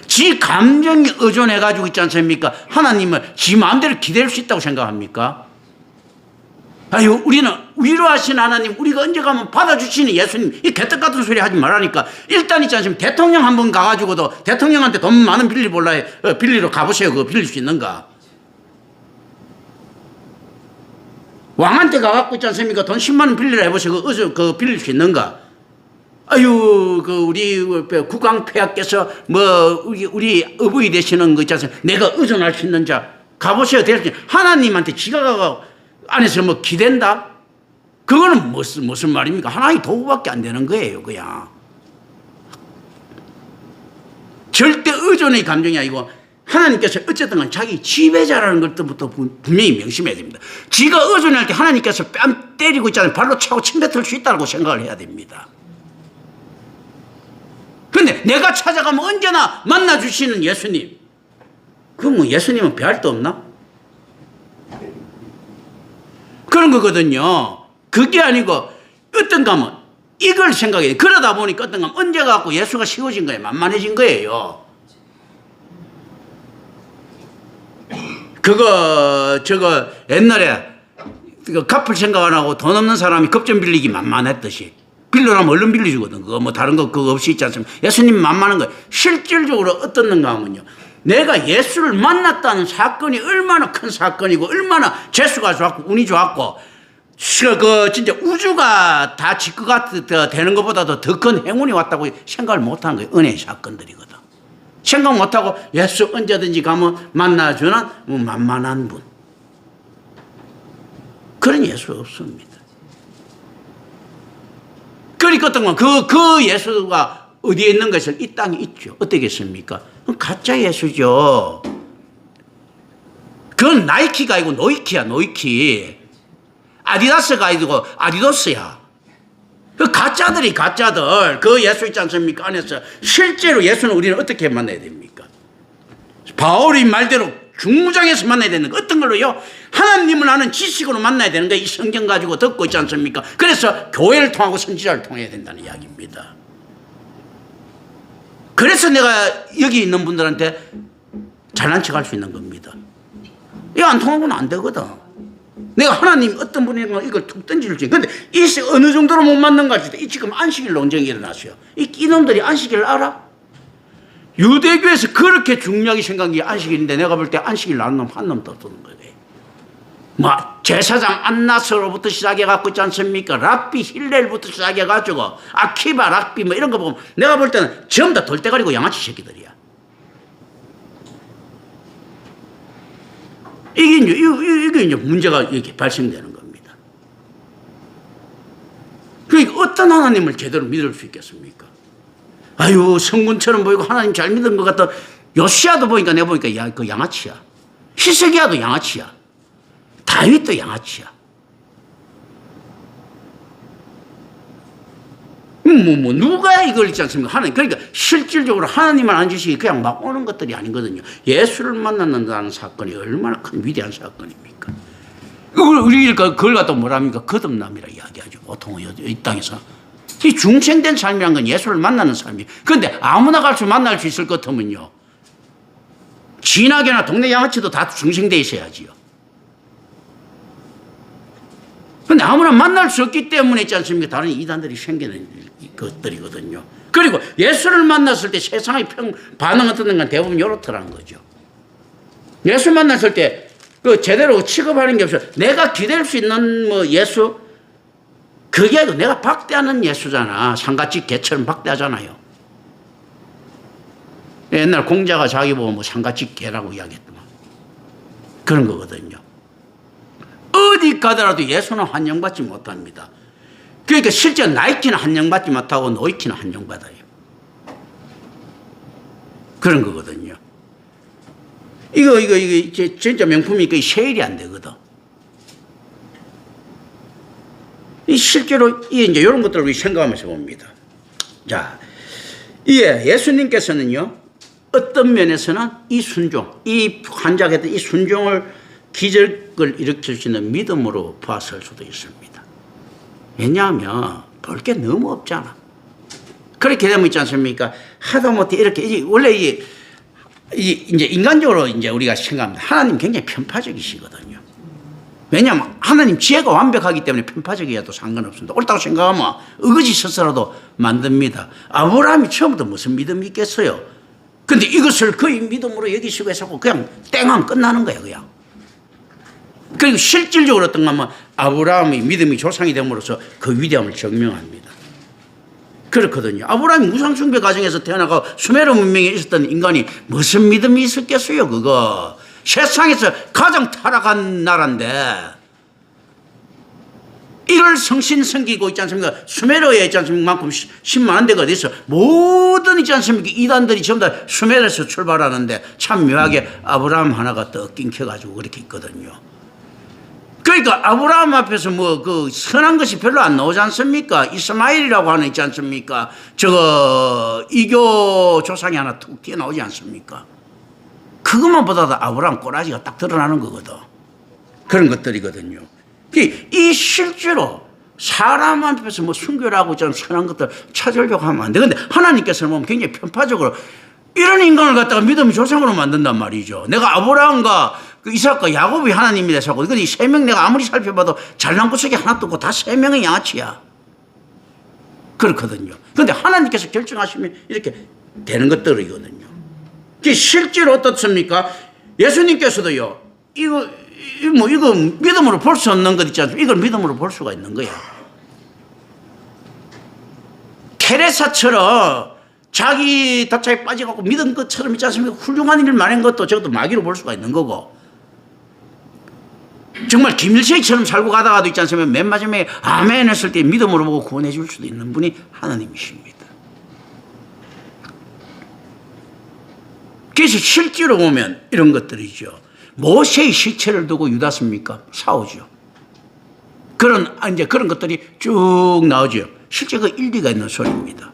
지 감정에 의존해가지고 있지 않습니까? 하나님을 지 마음대로 기댈 수 있다고 생각합니까? 아유, 우리는 위로하신 하나님, 우리가 언제 가면 받아주시는 예수님, 이 개떡 같은 소리 하지 말라니까. 일단 있지 않습니까? 대통령 한 번 가가지고도 대통령한테 돈 많은 빌리러 가보세요. 그거 빌릴 수 있는가? 왕한테 가갖고 있지 않습니까? 돈 10만 원 빌리라 해보세요. 그 빌릴 수 있는가? 아유, 우리 국왕폐하께서 우리 어부이 되시는 거 있지 않습니까? 내가 의존할 수 있는 자 가보세요. 하나님한테 지가 가고 안에서 기댄다? 그거는 무슨 말입니까? 하나의 도구밖에 안 되는 거예요, 그냥. 절대 의존의 감정이 아니고 하나님께서 어쨌든 간 자기 지배자라는 것부터 분명히 명심해야 됩니다. 지가 의존할 때 하나님께서 뺨 때리고 있잖아요. 발로 차고 침 뱉을 수 있다고 생각을 해야 됩니다. 그런데 내가 찾아가면 언제나 만나주시는 예수님. 그럼 예수님은 배할 데 없나? 그런 거거든요. 그게 아니고 어떤가 하면 이걸 생각해요. 그러다 보니까 어떤가 하면 언제 갖고 예수가 쉬워진 거예요. 만만해진 거예요. 저거 옛날에 갚을 생각 안 하고 돈 없는 사람이 급전 빌리기 만만했듯이 빌려라면 얼른 빌려주거든. 그거 다른 거 그거 없이 있지 않습니까? 예수님 만만한 거예요. 실질적으로 어떻는가 하면요. 내가 예수를 만났다는 사건이 얼마나 큰 사건이고 얼마나 재수가 좋았고 운이 좋았고 진짜 우주가 다 지구가 되는 것보다도 더 큰 행운이 왔다고 생각을 못하는 거예요. 은혜의 사건들이거든. 생각 못하고 예수 언제든지 가면 만나주는 만만한 분. 그런 예수 없습니다. 그러니까 어떤 건 그 예수가 어디에 있는 것을 이 땅에 있죠. 어떻겠습니까? 가짜 예수죠. 그건 나이키가 아니고 노이키야, 노이키. 아디다스가 아니고 아디도스야. 그 가짜들, 그 예수 있지 않습니까? 안에서 실제로 예수는 우리는 어떻게 만나야 됩니까? 바울이 말대로 중무장에서 만나야 되는 거 어떤 걸로요? 하나님을 아는 지식으로 만나야 되는 거예요. 이 성경 가지고 듣고 있지 않습니까? 그래서 교회를 통하고 선지자를 통해야 된다는 이야기입니다. 그래서 내가 여기 있는 분들한테 잘난 척 할 수 있는 겁니다. 이거 안 통하고는 안 되거든. 내가 하나님 어떤 분이면 이걸 툭 던질 수 있어. 근데 이 어느 정도로 못 맞는가 할 때 이 지금 안식일 논쟁이 일어났어요. 이놈들이 안식일을 알아? 유대교에서 그렇게 중요하게 생각한 게 안식일인데 내가 볼 때 안식일 아는 놈 한 놈도 없는 거예요. 제사장 안나스로부터 시작해갖고 있지 않습니까? 랍비 힐렐부터 시작해가지고 아키바 랍비 이런 거 보면 내가 볼 때는 전부 다 돌대가리고 양아치 새끼들이야. 이게 이제 문제가 이렇게 발생되는 겁니다. 그러니까 어떤 하나님을 제대로 믿을 수 있겠습니까? 아유, 성군처럼 보이고 하나님 잘 믿은 것 같다. 요시야도 보니까 내가 보니까 그 양아치야. 히스기야도 양아치야. 다윗도 양아치야. 누가 이걸 있지 않습니까? 하나님. 그러니까 실질적으로 하나님을 안 주시기 그냥 막 오는 것들이 아니거든요. 예수를 만난다는 사건이 얼마나 큰 위대한 사건입니까? 우리가 그걸 갖다 뭐랍니까? 거듭남이라 이야기하죠. 보통 이 땅에서. 이 중생된 삶이란 건 예수를 만나는 삶이에요. 그런데 아무나 만날 수 있을 것 같으면요. 진하게나 동네 양아치도 다 중생돼 있어야지요. 근데 아무나 만날 수 없기 때문에 있지 않습니까? 다른 이단들이 생기는 것들이거든요. 그리고 예수를 만났을 때 세상의 반응 어떤 건 대부분 이렇더라는 거죠. 예수 만났을 때 제대로 취급하는 게 없어요. 내가 기댈 수 있는 예수? 그게 아니고 내가 박대하는 예수잖아. 상가집 개처럼 박대하잖아요. 옛날 공자가 자기 보고 상가집 개라고 이야기했더만. 그런 거거든요. 어디 가더라도 예수는 환영받지 못합니다. 그러니까 실제 나이키는 환영받지 못하고 노이키는 환영받아요. 그런 거거든요. 이거 진짜 명품이니까 세일이 안 되거든. 실제로 이제 이런 것들을 우리 생각하면서 봅니다. 자, 예수님께서는요, 어떤 면에서는 이 순종, 이 환자가 했던 이 순종을 기적을 일으킬 수 있는 믿음으로 봤을 수도 있습니다. 왜냐하면 볼 게 너무 없잖아. 그렇게 되면 있지 않습니까? 하다못해 이렇게, 원래 이제 인간적으로 이제 우리가 생각합니다. 하나님 굉장히 편파적이시거든요. 왜냐하면 하나님 지혜가 완벽하기 때문에 편파적이어도 상관없습니다. 옳다고 생각하면 의거지 스스로도 만듭니다. 아브라함이 처음부터 무슨 믿음이 있겠어요? 근데 이것을 그의 믿음으로 여기시고 해서 그냥 땡하면 끝나는 거예요, 그냥. 그리고 실질적으로 어떤가 하면 아브라함의 믿음이 조상이 됨으로써 그 위대함을 증명합니다. 그렇거든요. 아브라함이 우상숭배 가정에서 태어나고 수메르 문명에 있었던 인간이 무슨 믿음이 있었겠어요, 그거. 세상에서 가장 타락한 나라인데 이걸 성신성기고 있지 않습니까? 수메르에 있지 않습니까? 만큼 10만 대가 어디 있어. 모든 있지 않습니까? 이단들이 전부 다 수메르에서 출발하는데 참 묘하게 아브라함 하나가 떡 끊겨가지고 그렇게 있거든요. 그러니까 아브라함 앞에서 뭐 그 선한 것이 별로 안 나오지 않습니까? 이스마엘이라고 하는 있지 않습니까? 저거 이교 조상이 하나 툭 튀어나오지 않습니까? 그것만 보다도 아브라함 꼬라지가 딱 드러나는 거거든. 그런 것들이거든요. 이 실제로 사람 앞에서 뭐 순결하고 좀 선한 것들 찾으려고 하면 안 돼. 근데 하나님께서는 보면 굉장히 편파적으로 이런 인간을 갖다가 믿음의 조상으로 만든단 말이죠. 내가 아브라함과 그 이삭과 야곱이 하나님이 되사고, 근데 이 세 명 내가 아무리 살펴봐도 잘난 구석이 하나도 없고 다 세 명의 양아치야. 그렇거든요. 그런데 하나님께서 결정하시면 이렇게 되는 것들이거든요. 실제로 어떻습니까? 예수님께서도요, 이거 믿음으로 볼 수 없는 것 있지 않습니까? 이걸 믿음으로 볼 수가 있는 거야. 테레사처럼 자기 답차에 빠져갖고 믿은 것처럼 있지 않습니까? 훌륭한 일을 말한 것도 저것도 마귀로 볼 수가 있는 거고. 정말 김일성처럼 살고 가다가도 있지 않습니까? 맨 마지막에 아멘 했을 때 믿음으로 보고 구원해 줄 수도 있는 분이 하나님이십니다. 그래서 실제로 보면 이런 것들이죠. 모세의 실체를 두고 유다스입니까? 싸우죠. 이제 그런 것들이 쭉 나오죠. 실제 그 일리가 있는 소리입니다.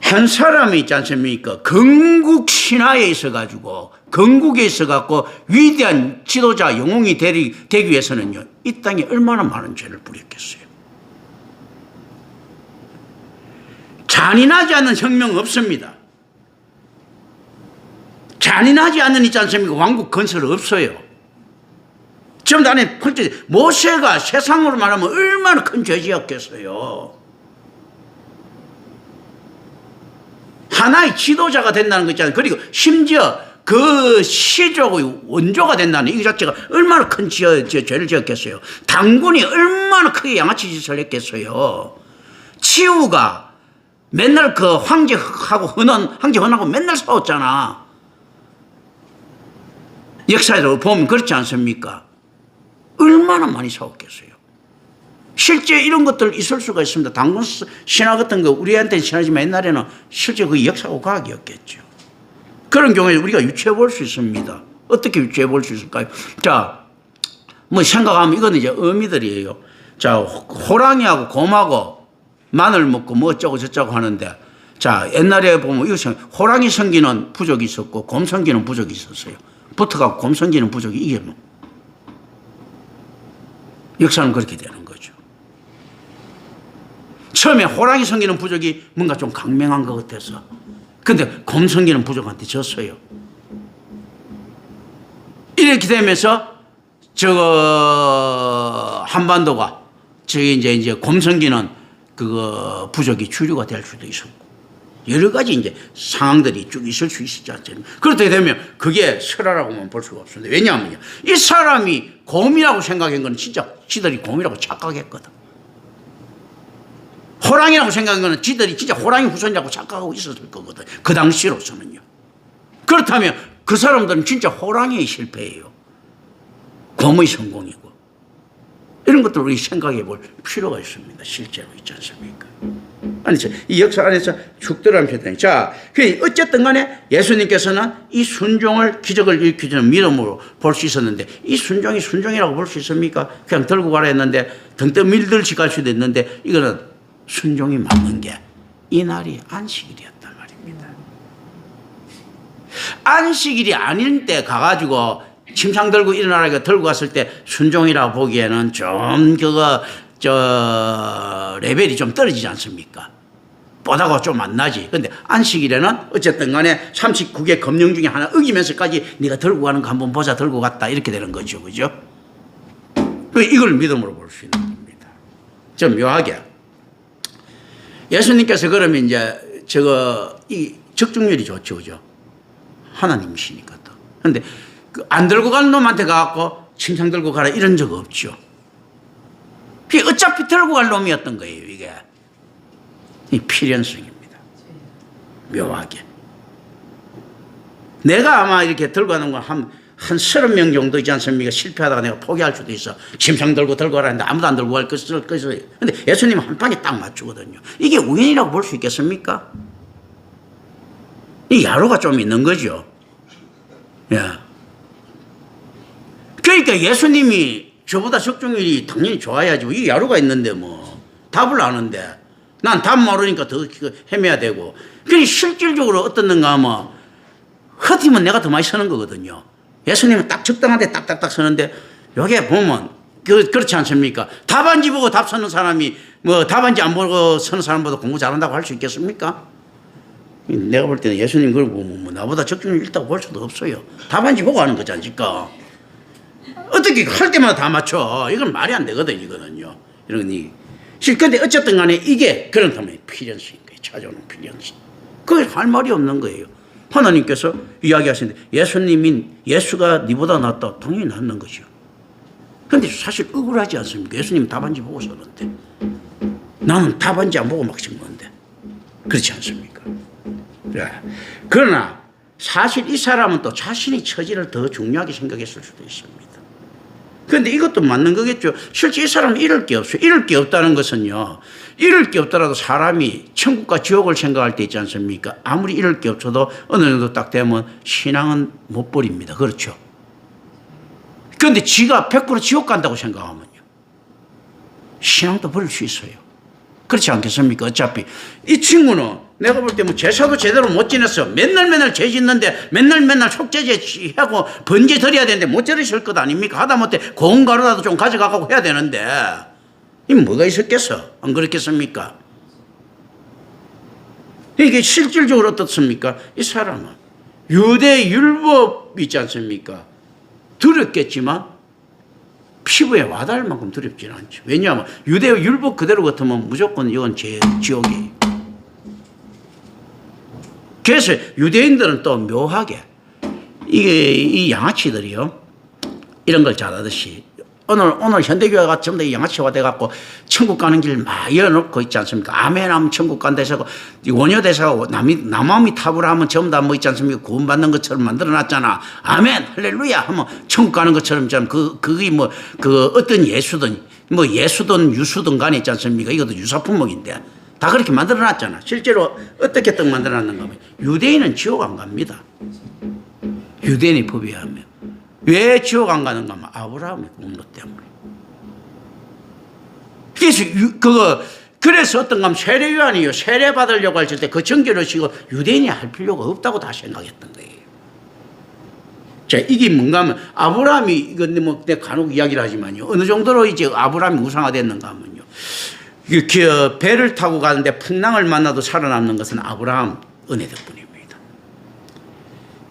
한 사람이 있지 않습니까? 건국 신화에 있어가지고, 건국에 있어갖고 위대한 지도자, 영웅이 되기 위해서는요, 이 땅에 얼마나 많은 죄를 부렸겠어요. 잔인하지 않는 혁명 없습니다. 잔인하지 않는 있지 않습니까? 왕국 건설 없어요. 지금 안에 모세가 세상으로 말하면 얼마나 큰 죄지였겠어요. 하나의 지도자가 된다는 거 있잖아요. 그리고 심지어 그 시족의 원조가 된다는 이 자체가 얼마나 큰 죄를 지었겠어요. 당군이 얼마나 크게 양아치 짓을 했겠어요. 치우가 맨날 그 황제 헌하고 맨날 싸웠잖아. 역사에도 보면 그렇지 않습니까? 얼마나 많이 싸웠겠어요. 실제 이런 것들 있을 수가 있습니다. 당군 신화 같은 거 우리한테는 신화지만 옛날에는 실제 그 역사고 과학이었겠죠. 그런 경우에 우리가 유추해 볼 수 있습니다. 어떻게 유추해 볼 수 있을까요? 자, 뭐 생각하면 이거는 이제 어미들이에요. 자, 호랑이하고 곰하고 마늘 먹고 뭐 어쩌고 저쩌고 하는데, 자, 옛날에 보면 이거 호랑이 성기는 부족이 있었고 곰 성기는 부족이 있었어요. 붙어가고 곰 성기는 부족이 이겨면 역사는 그렇게 되는 거죠. 처음에 호랑이 성기는 부족이 뭔가 좀 강명한 것 같아서, 근데 곰 성기는 부족한테 졌어요. 이렇게 되면서 한반도가 이제 곰 성기는 그거 부족이 주류가 될 수도 있었고, 여러 가지 이제 상황들이 쭉 있을 수 있었지 않습니까? 그렇게 되면 그게 설화라고만 볼 수가 없습니다. 왜냐하면요, 이 사람이 곰이라고 생각한 건 진짜 지들이 곰이라고 착각했거든. 호랑이라고 생각한 거는 지들이 진짜 호랑이 후손이라고 착각하고 있었을 거거든. 그 당시로서는요. 그렇다면 그 사람들은 진짜 호랑이의 실패예요. 곰의 성공이고. 이런 것들을 우리 생각해 볼 필요가 있습니다. 실제로 있지 않습니까? 아니, 이 역사 안에서 쭉 들어가는 표현이. 자, 어쨌든 간에 예수님께서는 이 순종을, 기적을 일으키는 믿음으로 볼 수 있었는데, 이 순종이 순종이라고 볼 수 있습니까? 그냥 들고 가라 했는데, 등등 밀들지 갈 수도 있는데, 이거는 순종이 맞는 게 이 날이 안식일이었단 말입니다. 안식일이 아닌 때 가가지고 침상 들고 일어나라고 들고 갔을 때 순종이라고 보기에는 좀 레벨이 좀 떨어지지 않습니까? 보다가 좀 안 나지. 근데 안식일에는 어쨌든 간에 39개 검령 중에 하나 어기면서까지 네가 들고 가는 거 한번 보자, 들고 갔다, 이렇게 되는 거죠. 그죠? 이걸 믿음으로 볼 수 있는 겁니다. 좀 묘하게. 예수님께서 그러면 이제 이 적중률이 좋죠. 그죠? 하나님이시니까 또. 근데 안 들고 가는 놈한테 가갖고 침상 들고 가라 이런 적 없죠. 그게 어차피 들고 갈 놈이었던 거예요. 이게 이 필연성입니다. 묘하게 내가 아마 이렇게 들고 가는 건 한 30명 정도 있지 않습니까? 실패하다가 내가 포기할 수도 있어. 침상 들고 가라 했는데 아무도 안 들고 갈 것을. 근데 예수님은 한 방에 딱 맞추거든요. 이게 우연이라고 볼 수 있겠습니까? 이 야로가 좀 있는 거죠. 예. 그러니까 예수님이 저보다 적중률이 당연히 좋아야지. 이 야로가 있는데 뭐 답을 아는데 난 답 모르니까 더 헤매야 되고. 그러니 실질적으로 어떻는가 하면 허티면 내가 더 많이 서는 거거든요. 예수님은 딱 적당한데 딱딱딱 서는데 여기에 보면 그렇지 않습니까? 답안지 보고 답 서는 사람이 뭐 답안지 안 보고 서는 사람보다 공부 잘한다고 할 수 있겠습니까? 내가 볼 때는 예수님 그걸 보면 뭐 나보다 적중률 있다고 볼 수도 없어요. 답안지 보고 하는 거지 않습니까? 어떻게 할 때마다 다 맞춰. 이건 말이 안 되거든 이거는요. 이런 이 근데 어쨌든 간에 이게 그런 다음에 필연성인 거예요. 찾아오는 필연성. 그게 할 말이 없는 거예요. 하나님께서 이야기하시는데 예수가 니보다 낫다. 당연히 낫는 거죠. 그런데 사실 억울하지 않습니까? 예수님 답안지 보고 서는데 나는 답안지 안 보고 막 쓴건데 그렇지 않습니까? 네. 그러나 사실 이 사람은 또 자신의 처지를 더 중요하게 생각했을 수도 있습니다. 그런데 이것도 맞는 거겠죠. 실제 이 사람은 잃을 게 없어요. 잃을 게 없다는 것은요. 잃을 게 없더라도 사람이 천국과 지옥을 생각할 때 있지 않습니까? 아무리 잃을 게 없어도 어느 정도 딱 되면 신앙은 못 버립니다. 그렇죠. 그런데 지가 100% 지옥 간다고 생각하면요. 신앙도 버릴 수 있어요. 그렇지 않겠습니까? 어차피 이 친구는 내가 볼 때 뭐 제사도 제대로 못 지냈어. 맨날 죄 짓는데 맨날 속죄제 하고 번제 드려야 되는데 못 드리실 것 아닙니까? 하다못해 고운 가루라도 좀 가져가고 해야 되는데 이 뭐가 있었겠어? 안 그렇겠습니까? 이게 실질적으로 어떻습니까? 이 사람은 유대 율법 있지 않습니까? 두렵겠지만 피부에 와닿을 만큼 두렵지는 않죠. 왜냐하면 유대 율법 그대로 같으면 무조건 이건 지옥이에요. 그래서 유대인들은 또 묘하게 이 양아치들이요. 이런 걸 잘하듯이 오늘 현대교회가 전부 다 이 양아치화 돼갖고 천국 가는 길 막 열어놓고 있지 않습니까? 아멘 하면 천국 간다 해서 원효대사가 남아미 탑을 하면 전부 다 뭐 있지 않습니까? 구원받는 것처럼 만들어놨잖아. 아멘 할렐루야 하면 천국 가는 것처럼 그게 뭐 어떤 예수든 유수든 간에 있지 않습니까? 이것도 유사품목인데 다 그렇게 만들어놨잖아. 실제로 어떻게 떡 만들어놨는가 하면 유대인은 지옥 안 갑니다. 유대인의 법에 하면. 왜 지옥 안 가는가 하면 아브라함의 공로 때문에. 그래서 어떤가 하면 세례요한이요. 세례 받으려고 할 때 그 정결을 지고 유대인이 할 필요가 없다고 다 생각했던 거예요. 자, 이게 뭔가 하면 아브라함이 이건 뭐 내가 간혹 이야기를 하지만요. 어느 정도로 이제 아브라함이 우상화됐는가 하면요. 배를 타고 가는데 풍랑을 만나도 살아남는 것은 아브라함 은혜 덕분입니다.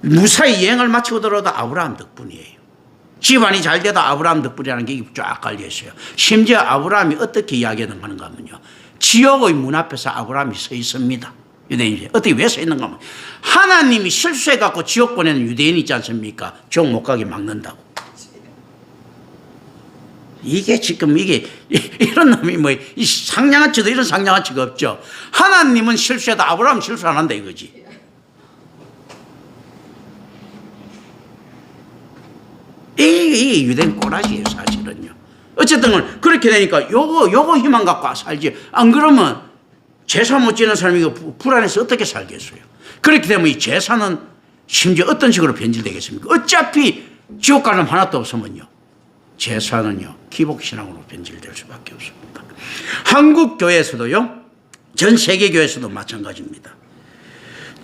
무사히 여행을 마치고 들어도 아브라함 덕분이에요. 집안이 잘 돼도 아브라함 덕분이라는 게 쫙 깔려 있어요. 심지어 아브라함이 어떻게 이야기하는가 하면요. 지옥의 문 앞에서 아브라함이 서 있습니다. 유대인이 어떻게 왜 서 있는가 하면 하나님이 실수해갖고 지옥 보내는 유대인 있지 않습니까? 지옥 못 가게 막는다고. 이게 지금 이런 놈이 뭐 이 상냥한치도 이런 상냥한치가 없죠. 하나님은 실수해도 아브라함 실수 안 한다 이거지. 이 유대인 꼬라지예요 사실은요. 어쨌든 그렇게 되니까 요거 희망 갖고 살지. 안 그러면 제사 못 지는 사람이 불안해서 어떻게 살겠어요. 그렇게 되면 이 제사는 심지어 어떤 식으로 변질되겠습니까? 어차피 지옥 가는 하나도 없으면요. 제사는요 기복신앙으로 변질될 수밖에 없습니다. 한국 교회에서도요, 전 세계 교회에서도 마찬가지입니다.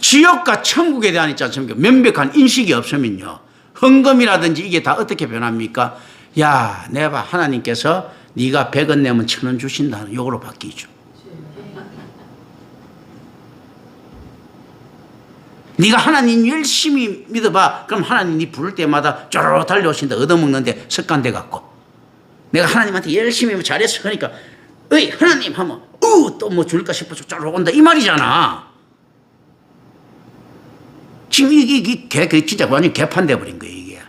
지옥과 천국에 대한 있지 않습니까? 명백한 인식이 없으면요, 헌금이라든지 이게 다 어떻게 변합니까? 야, 내가 하나님께서 네가 100원 내면 1000원 주신다는 요거로 바뀌죠. 네가 하나님 열심히 믿어봐. 그럼 하나님 네 부를 때마다 쪼르르 달려오신다. 얻어먹는데 습관돼 갖고 내가 하나님한테 열심히 잘했어 하니까 어이 하나님 하면 또 뭐 줄까 싶어서 쪼르르 온다 이 말이잖아. 지금 이게 진짜 완전 개판돼 버린 거예요. 이게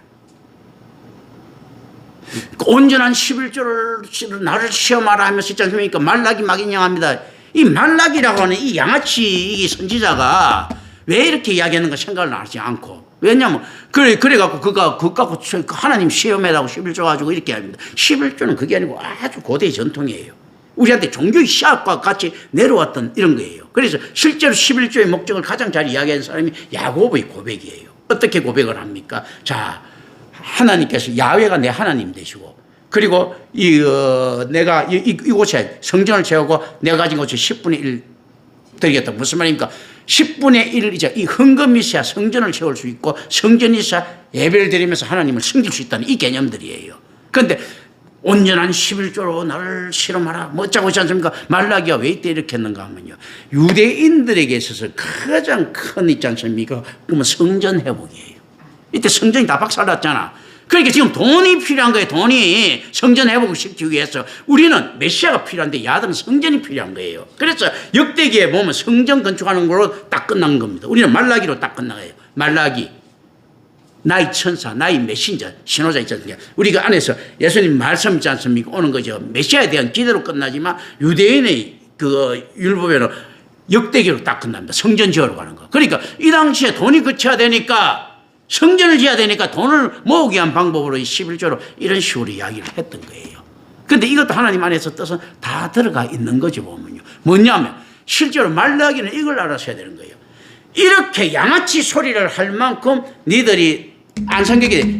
온전한 11조를 나를 시험하라 하면서 있지 않습니까? 말라기 막 인용합니다. 이 말라기라고 하는 이 양아치 이 선지자가 왜 이렇게 이야기하는가 생각을 하지 않고. 왜냐면, 그래갖고 그거 갖고 하나님 시험해라고 11조 가지고 이렇게 합니다. 11조는 그게 아니고 아주 고대의 전통이에요. 우리한테 종교의 시학과 같이 내려왔던 이런 거예요. 그래서 실제로 11조의 목적을 가장 잘 이야기하는 사람이 야고보의 고백이에요. 어떻게 고백을 합니까? 자, 하나님께서 야훼가 내 하나님 되시고, 그리고 내가 이곳에 성전을 세우고 내가 가진 곳에 10분의 1 드리겠다. 무슨 말입니까? 10분의 1 이제 이 헌금이 있어야 성전을 세울 수 있고 성전이 있어야 예배를 드리면서 하나님을 섬길 수 있다는 이 개념들이에요. 그런데 온전한 11조로 나를 실험하라. 뭐 어쩌고 있지 않습니까? 말라기가 왜 이때 이렇게 했는가 하면요. 유대인들에게 있어서 가장 큰 있지 않습니까? 그러면 성전 회복이에요. 이때 성전이 다 박살났잖아. 그러니까 지금 돈이 필요한 거예요. 돈이 성전 회복을 시키기 위해서. 우리는 메시아가 필요한데 야들은 성전이 필요한 거예요. 그래서 역대기에 보면 성전 건축하는 걸로 딱 끝난 겁니다. 우리는 말라기로 딱 끝나요. 말라기. 나의 천사, 나의 메신저, 신호자 있지 않습니까? 우리가 안에서 예수님 말씀 있지 않습니까? 오는 거죠. 메시아에 대한 기대로 끝나지만 유대인의 그 율법에는 역대기로 딱 끝납니다. 성전 지으러 가는 거. 그러니까 이 당시에 돈이 그쳐야 되니까 성전을 지어야 되니까 돈을 모으기 위한 방법으로 11조로 이런 식으로 이야기를 했던 거예요. 그런데 이것도 하나님 안에서 뜻은 다 들어가 있는 거죠, 보면요. 뭐냐면 실제로 말라기는 이걸 알아서야 되는 거예요. 이렇게 양아치 소리를 할 만큼 니들이 안성경에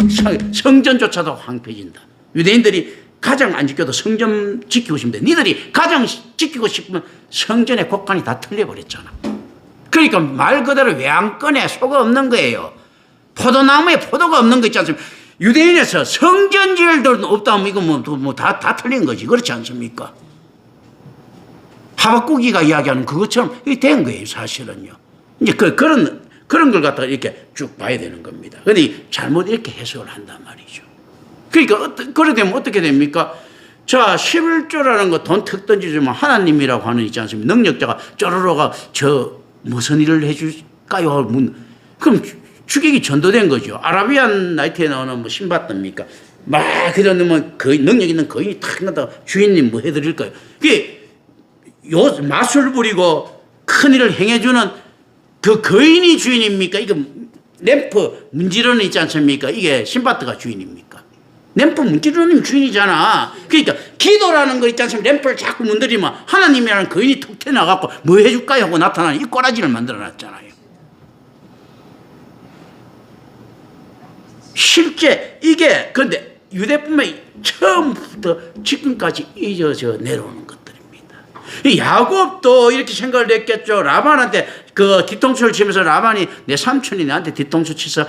성전조차도 황폐해진다. 유대인들이 가장 안 지켜도 성전 지키고 싶은데 니들이 가장 지키고 싶으면 성전의 곡간이 다 틀려버렸잖아. 그러니까 말 그대로 외양간에 소가 없는 거예요. 포도나무에 포도가 없는 거 있지 않습니까? 유대인에서 성전 지을 돈도 없다 하면 이거 다 틀린 거지. 그렇지 않습니까? 하박국이가 이야기하는 그것처럼 된 거예요, 사실은요. 이제 그런 걸 갖다가 이렇게 쭉 봐야 되는 겁니다. 그런데 잘못 이렇게 해석을 한단 말이죠. 그러니까, 그래 되면 어떻게 됩니까? 자, 11조라는 거 돈 턱 던지지만 하나님이라고 하는 있지 않습니까? 능력자가 쪼르르가 무슨 일을 해줄까요? 그럼 주객이 전도된 거죠. 아라비안 나이트에 나오는 뭐 신받듭니까? 막 그러면 거의 능력 있는 거인이 탁 나다 주인님 뭐 해드릴까요? 그게 마술 부리고 큰 일을 행해주는 그 거인이 주인입니까? 이거 램프 문지르는 있지 않습니까? 이게 신바트가 주인입니까? 램프 문지르는 주인이잖아. 그러니까 기도라는 거 있지 않습니까? 램프를 자꾸 문드리면 하나님이라는 거인이 툭 튀어나가고 뭐 해줄까요? 하고 나타나는 이 꼬라지를 만들어놨잖아요. 실제 이게 근데 유대뿐만 처음부터 지금까지 이어져 내려오는 것들입니다. 이 야곱도 이렇게 생각을 했겠죠. 라반한테 그 뒤통수를 치면서 라반이 내 삼촌이 나한테 뒤통수 치서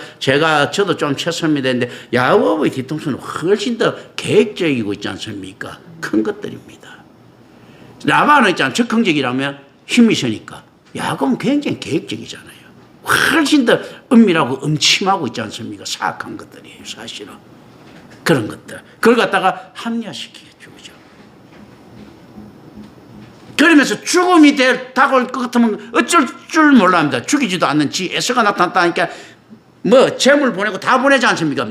저도 좀 쳤습니다 했는데 야곱의 뒤통수는 훨씬 더 계획적이고 있지 않습니까? 큰 것들입니다. 라반은 있잖아 적극적이라면 힘이 세니까 야곱은 굉장히 계획적이잖아요. 훨씬 더 은밀하고 음침하고 있지 않습니까? 사악한 것들이에요, 사실은. 그런 것들. 그걸 갖다가 합리화시키겠죠, 그죠? 그러면서 죽음이 다가올 것 같으면 어쩔 줄 몰라 합니다. 죽이지도 않는 지 애서가 나타났다니까 뭐 재물 보내고 다 보내지 않습니까?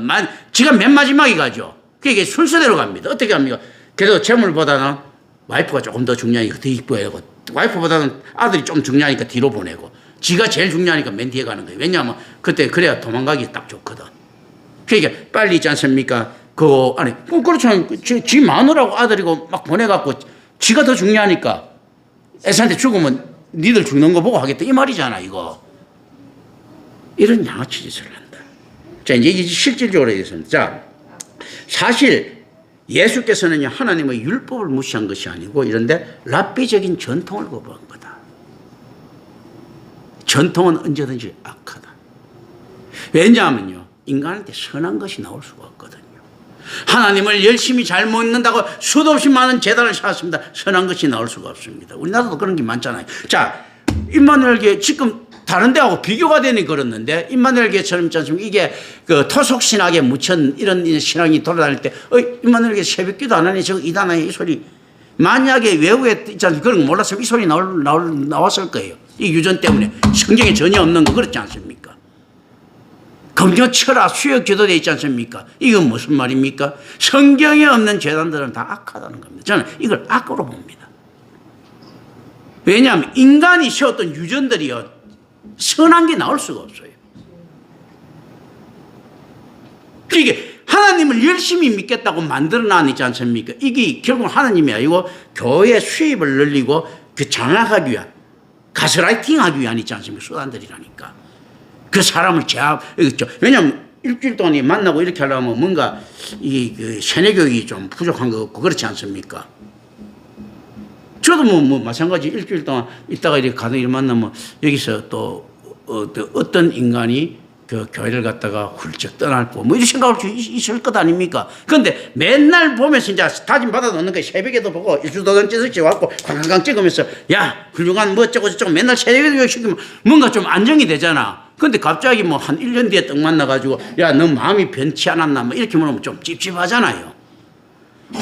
지가 맨 마지막에 가죠. 그게 순서대로 갑니다. 어떻게 합니까? 그래도 재물보다는 와이프가 조금 더 중요하니까 더 이뻐하고 와이프보다는 아들이 좀 중요하니까 뒤로 보내고 지가 제일 중요하니까 맨 뒤에 가는 거예요. 왜냐하면 그때 그래야 도망가기 딱 좋거든. 그러니까 빨리 있지 않습니까? 그렇죠. 지 마누라고 아들이고 막 보내갖고 지가 더 중요하니까 애사한테 죽으면 니들 죽는 거 보고 하겠다. 이 말이잖아, 이거. 이런 양아치 짓을 한다. 자, 이제 실질적으로 얘기했습니다. 자, 사실 예수께서는요, 하나님의 율법을 무시한 것이 아니고 이런데 랍비적인 전통을 거부한 거다. 전통은 언제든지 악하다. 왜냐하면요, 인간한테 선한 것이 나올 수가 없거든요. 하나님을 열심히 잘 믿는다고 수도 없이 많은 제단을 쌓았습니다. 선한 것이 나올 수가 없습니다. 우리나라도 그런 게 많잖아요. 자, 임마누엘교회 지금 다른 데하고 비교가 되니 그렇는데 임마누엘교회처럼 있지 않습니까? 이게 그 토속신학에 묻힌 이런 신앙이 돌아다닐 때 임마누엘교회 새벽기도 안 하니 저거 이단하니 이 소리 만약에 외국에 있지 않습니까? 그런 거 몰랐으면 이 소리 나왔을 거예요. 이 유전 때문에 성경에 전혀 없는 거 그렇지 않습니까? 금요철화 수역 제도되어 있지 않습니까? 이건 무슨 말입니까? 성경에 없는 재단들은 다 악하다는 겁니다. 저는 이걸 악으로 봅니다. 왜냐하면 인간이 세웠던 유전들이요, 선한 게 나올 수가 없어요. 이게 하나님을 열심히 믿겠다고 만들어 놨지 않습니까? 이게 결국 하나님이 아니고 교회 수입을 늘리고 그 장악하기 위한, 가스라이팅 하기 위한 있지 않습니까? 수단들이라니까. 그 사람을 제압했죠. 왜냐하면 일주일 동안 만나고 이렇게 하려면 뭔가 그 세뇌교육이 좀 부족한 것 같고 그렇지 않습니까? 저도 뭐 마찬가지 일주일 동안 있다가 이렇게 가는 일 만나면 여기서 또 어떤 인간이 그 교회를 갔다가 훌쩍 떠날 거 뭐 이런 생각할 수 있을 것 아닙니까? 그런데 맨날 보면서 이제 다짐 받아 놓는 거예요. 새벽에도 보고 일주도던 찌석지 왔고 관광 찍으면서 야 훌륭한 뭐 어쩌고 저쩌고 맨날 새벽에 시키면 뭔가 좀 안정이 되잖아. 근데 갑자기 뭐 한 1년 뒤에 떡 만나가지고 야 너 마음이 변치 않았나 뭐 이렇게 물으면 좀 찝찝하잖아요.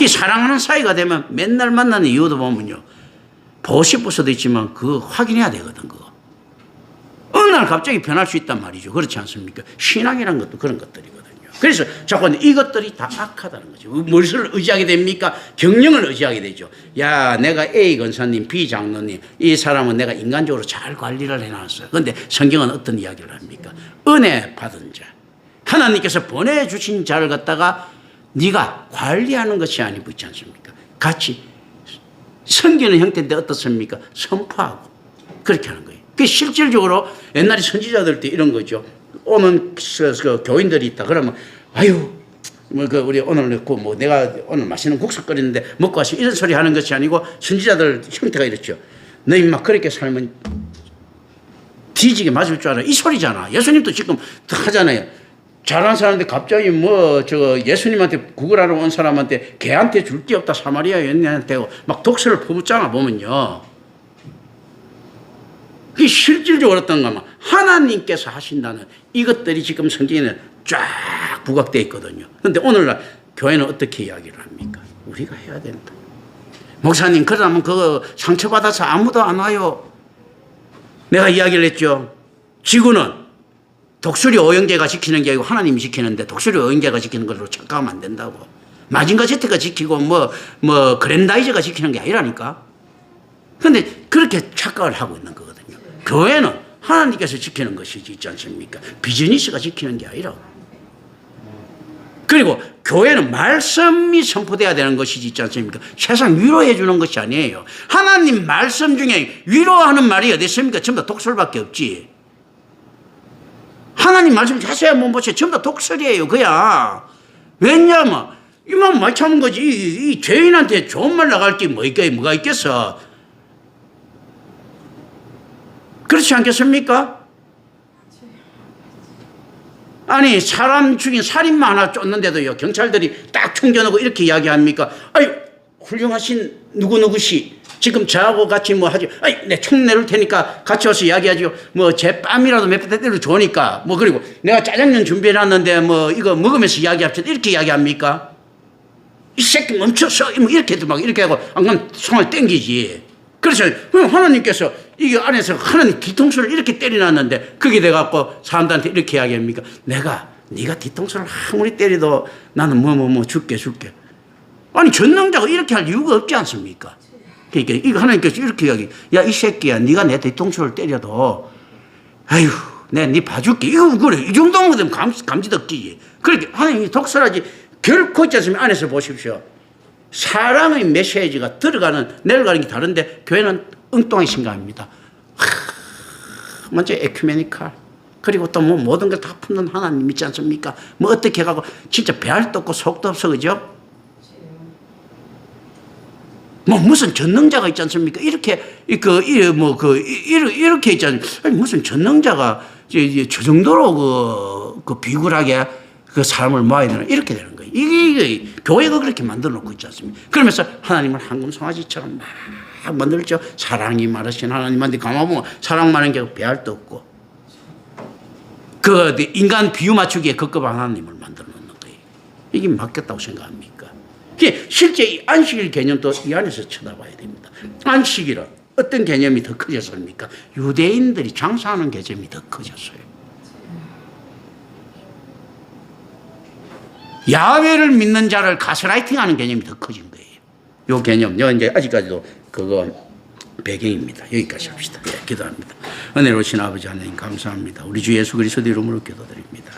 이 사랑하는 사이가 되면 맨날 만나는 이유도 보면요, 보고 싶을 수도 있지만 그거 확인해야 되거든. 그거 어느 날 갑자기 변할 수 있단 말이죠. 그렇지 않습니까? 신앙이란 것도 그런 것들이거든요. 그래서 자꾸 이것들이 다 악하다는 거죠. 무엇을 의지하게 됩니까? 경영을 의지하게 되죠. 야, 내가 A 권사님, B 장로님, 이 사람은 내가 인간적으로 잘 관리를 해놨어요. 그런데 성경은 어떤 이야기를 합니까? 은혜 받은 자, 하나님께서 보내주신 자를 갖다가 네가 관리하는 것이 아니고 있지 않습니까? 같이 섬기는 형태인데 어떻습니까? 선포하고 그렇게 하는 거예요. 그 실질적으로 옛날에 선지자들 때 이런 거죠. 오는 그 교인들이 있다 그러면 아유 뭐 그 우리 오늘 뭐 내가 오늘 맛있는 국수 끓이는데 먹고 와서 이런 소리 하는 것이 아니고 선지자들 형태가 이렇죠. 너희 막 그렇게 살면 뒤지게 맞을 줄 알아. 이 소리잖아. 예수님도 지금 하잖아요. 잘하는 사람인데 갑자기 뭐 저 예수님한테 구걸하러 온 사람한테 개한테 줄 게 없다 사마리아 여인한테 막 독설을 퍼붓잖아 보면요. 그게 실질적으로 어떤가 하면 하나님께서 하신다는 이것들이 지금 성경에는 쫙 부각되어 있거든요. 그런데 오늘날 교회는 어떻게 이야기를 합니까? 우리가 해야 된다. 목사님 그러면 그거 상처받아서 아무도 안 와요. 내가 이야기를 했죠. 지구는 독수리 오형제가 지키는 게 아니고 하나님이 지키는데 독수리 오형제가 지키는 걸로 착각하면 안 된다고. 마징가 제트가 지키고 뭐 그랜다이저가 지키는 게 아니라니까. 그런데 그렇게 착각을 하고 있는 거거든요. 교회는 하나님께서 지키는 것이지 있지 않습니까? 비즈니스가 지키는 게 아니라. 그리고 교회는 말씀이 선포돼야 되는 것이지 있지 않습니까? 세상 위로해 주는 것이 아니에요. 하나님 말씀 중에 위로하는 말이 어디 있습니까? 전부 다 독설밖에 없지. 하나님 말씀 자세히 한번 보세요. 전부 다 독설이에요. 그야. 왜냐하면 이만 말 참은 거지. 이 죄인한테 좋은 말 나갈 게 뭐가 있겠어. 그렇지 않겠습니까? 아니 사람 죽인 살인마 하나 쫓는데도요 경찰들이 딱 충전하고 이렇게 이야기합니까? 아이 훌륭하신 누구누구씨 지금 저하고 같이 뭐 하지? 아이 내 총 내릴 테니까 같이 와서 이야기하죠. 뭐 제 뺨이라도 몇 대 때려 좋으니까 뭐 그리고 내가 짜장면 준비해놨는데 뭐 이거 먹으면서 이야기합시다 이렇게 이야기합니까? 이 새끼 멈춰서 뭐 이렇게 막 이렇게 하고 안 그러면 손을 땡기지. 그래서 하나님께서 이게 안에서 하나님 뒤통수를 이렇게 때려놨는데 그게 돼갖고 사람들한테 이렇게 이야기합니까? 네가 뒤통수를 아무리 때려도 나는 뭐 줄게. 아니 전능자가 이렇게 할 이유가 없지 않습니까? 그러니까 이거 하나님께서 이렇게 이야기. 야 이 새끼야 네가 내 뒤통수를 때려도 아유 내가 네 봐줄게. 이거 그래 이 정도면 되면 감지덕지지. 그렇게 하나님이 독설하지 결코 있지 않습니까? 안에서 보십시오. 사랑의 메시지가 들어가는 내려가는 게 다른데 교회는 엉뚱하게 생각합니다. 먼저 에큐메니칼 그리고 또 뭐 모든 걸 다 푸는 하나님 있지 않습니까? 뭐 어떻게 해가고 진짜 배알도 없고 속도 없어 그죠? 뭐 무슨 전능자가 있지 않습니까? 이렇게 이렇게 있지 않습니까? 아니 무슨 전능자가 저 정도로 그 비굴하게 그 사람을 모아야 되나 이렇게 되는 거예요. 이게 교회가 그렇게 만들어 놓고 있지 않습니까? 그러면서 하나님을 황금송아지처럼 막 만들죠. 사랑이 많으신 하나님한테 가만보면 사랑 많은 게 배알도 없고 그 인간 비유 맞추기에 급급한 하나님을 만들어 놓는 거예요. 이게 맞겠다고 생각합니까? 실제 이 안식일 개념도 이 안에서 쳐다봐야 됩니다. 안식일은 어떤 개념이 더 커졌습니까? 유대인들이 장사하는 개념이 더 커졌어요. 야훼를 믿는 자를 가스라이팅하는 개념이 더 커진 거예요. 요 개념, 요 이제 아직까지도 그거 배경입니다. 여기까지 합시다. 예, 기도합니다. 은혜로우신 아버지 하나님 감사합니다. 우리 주 예수 그리스도 이름으로 기도드립니다.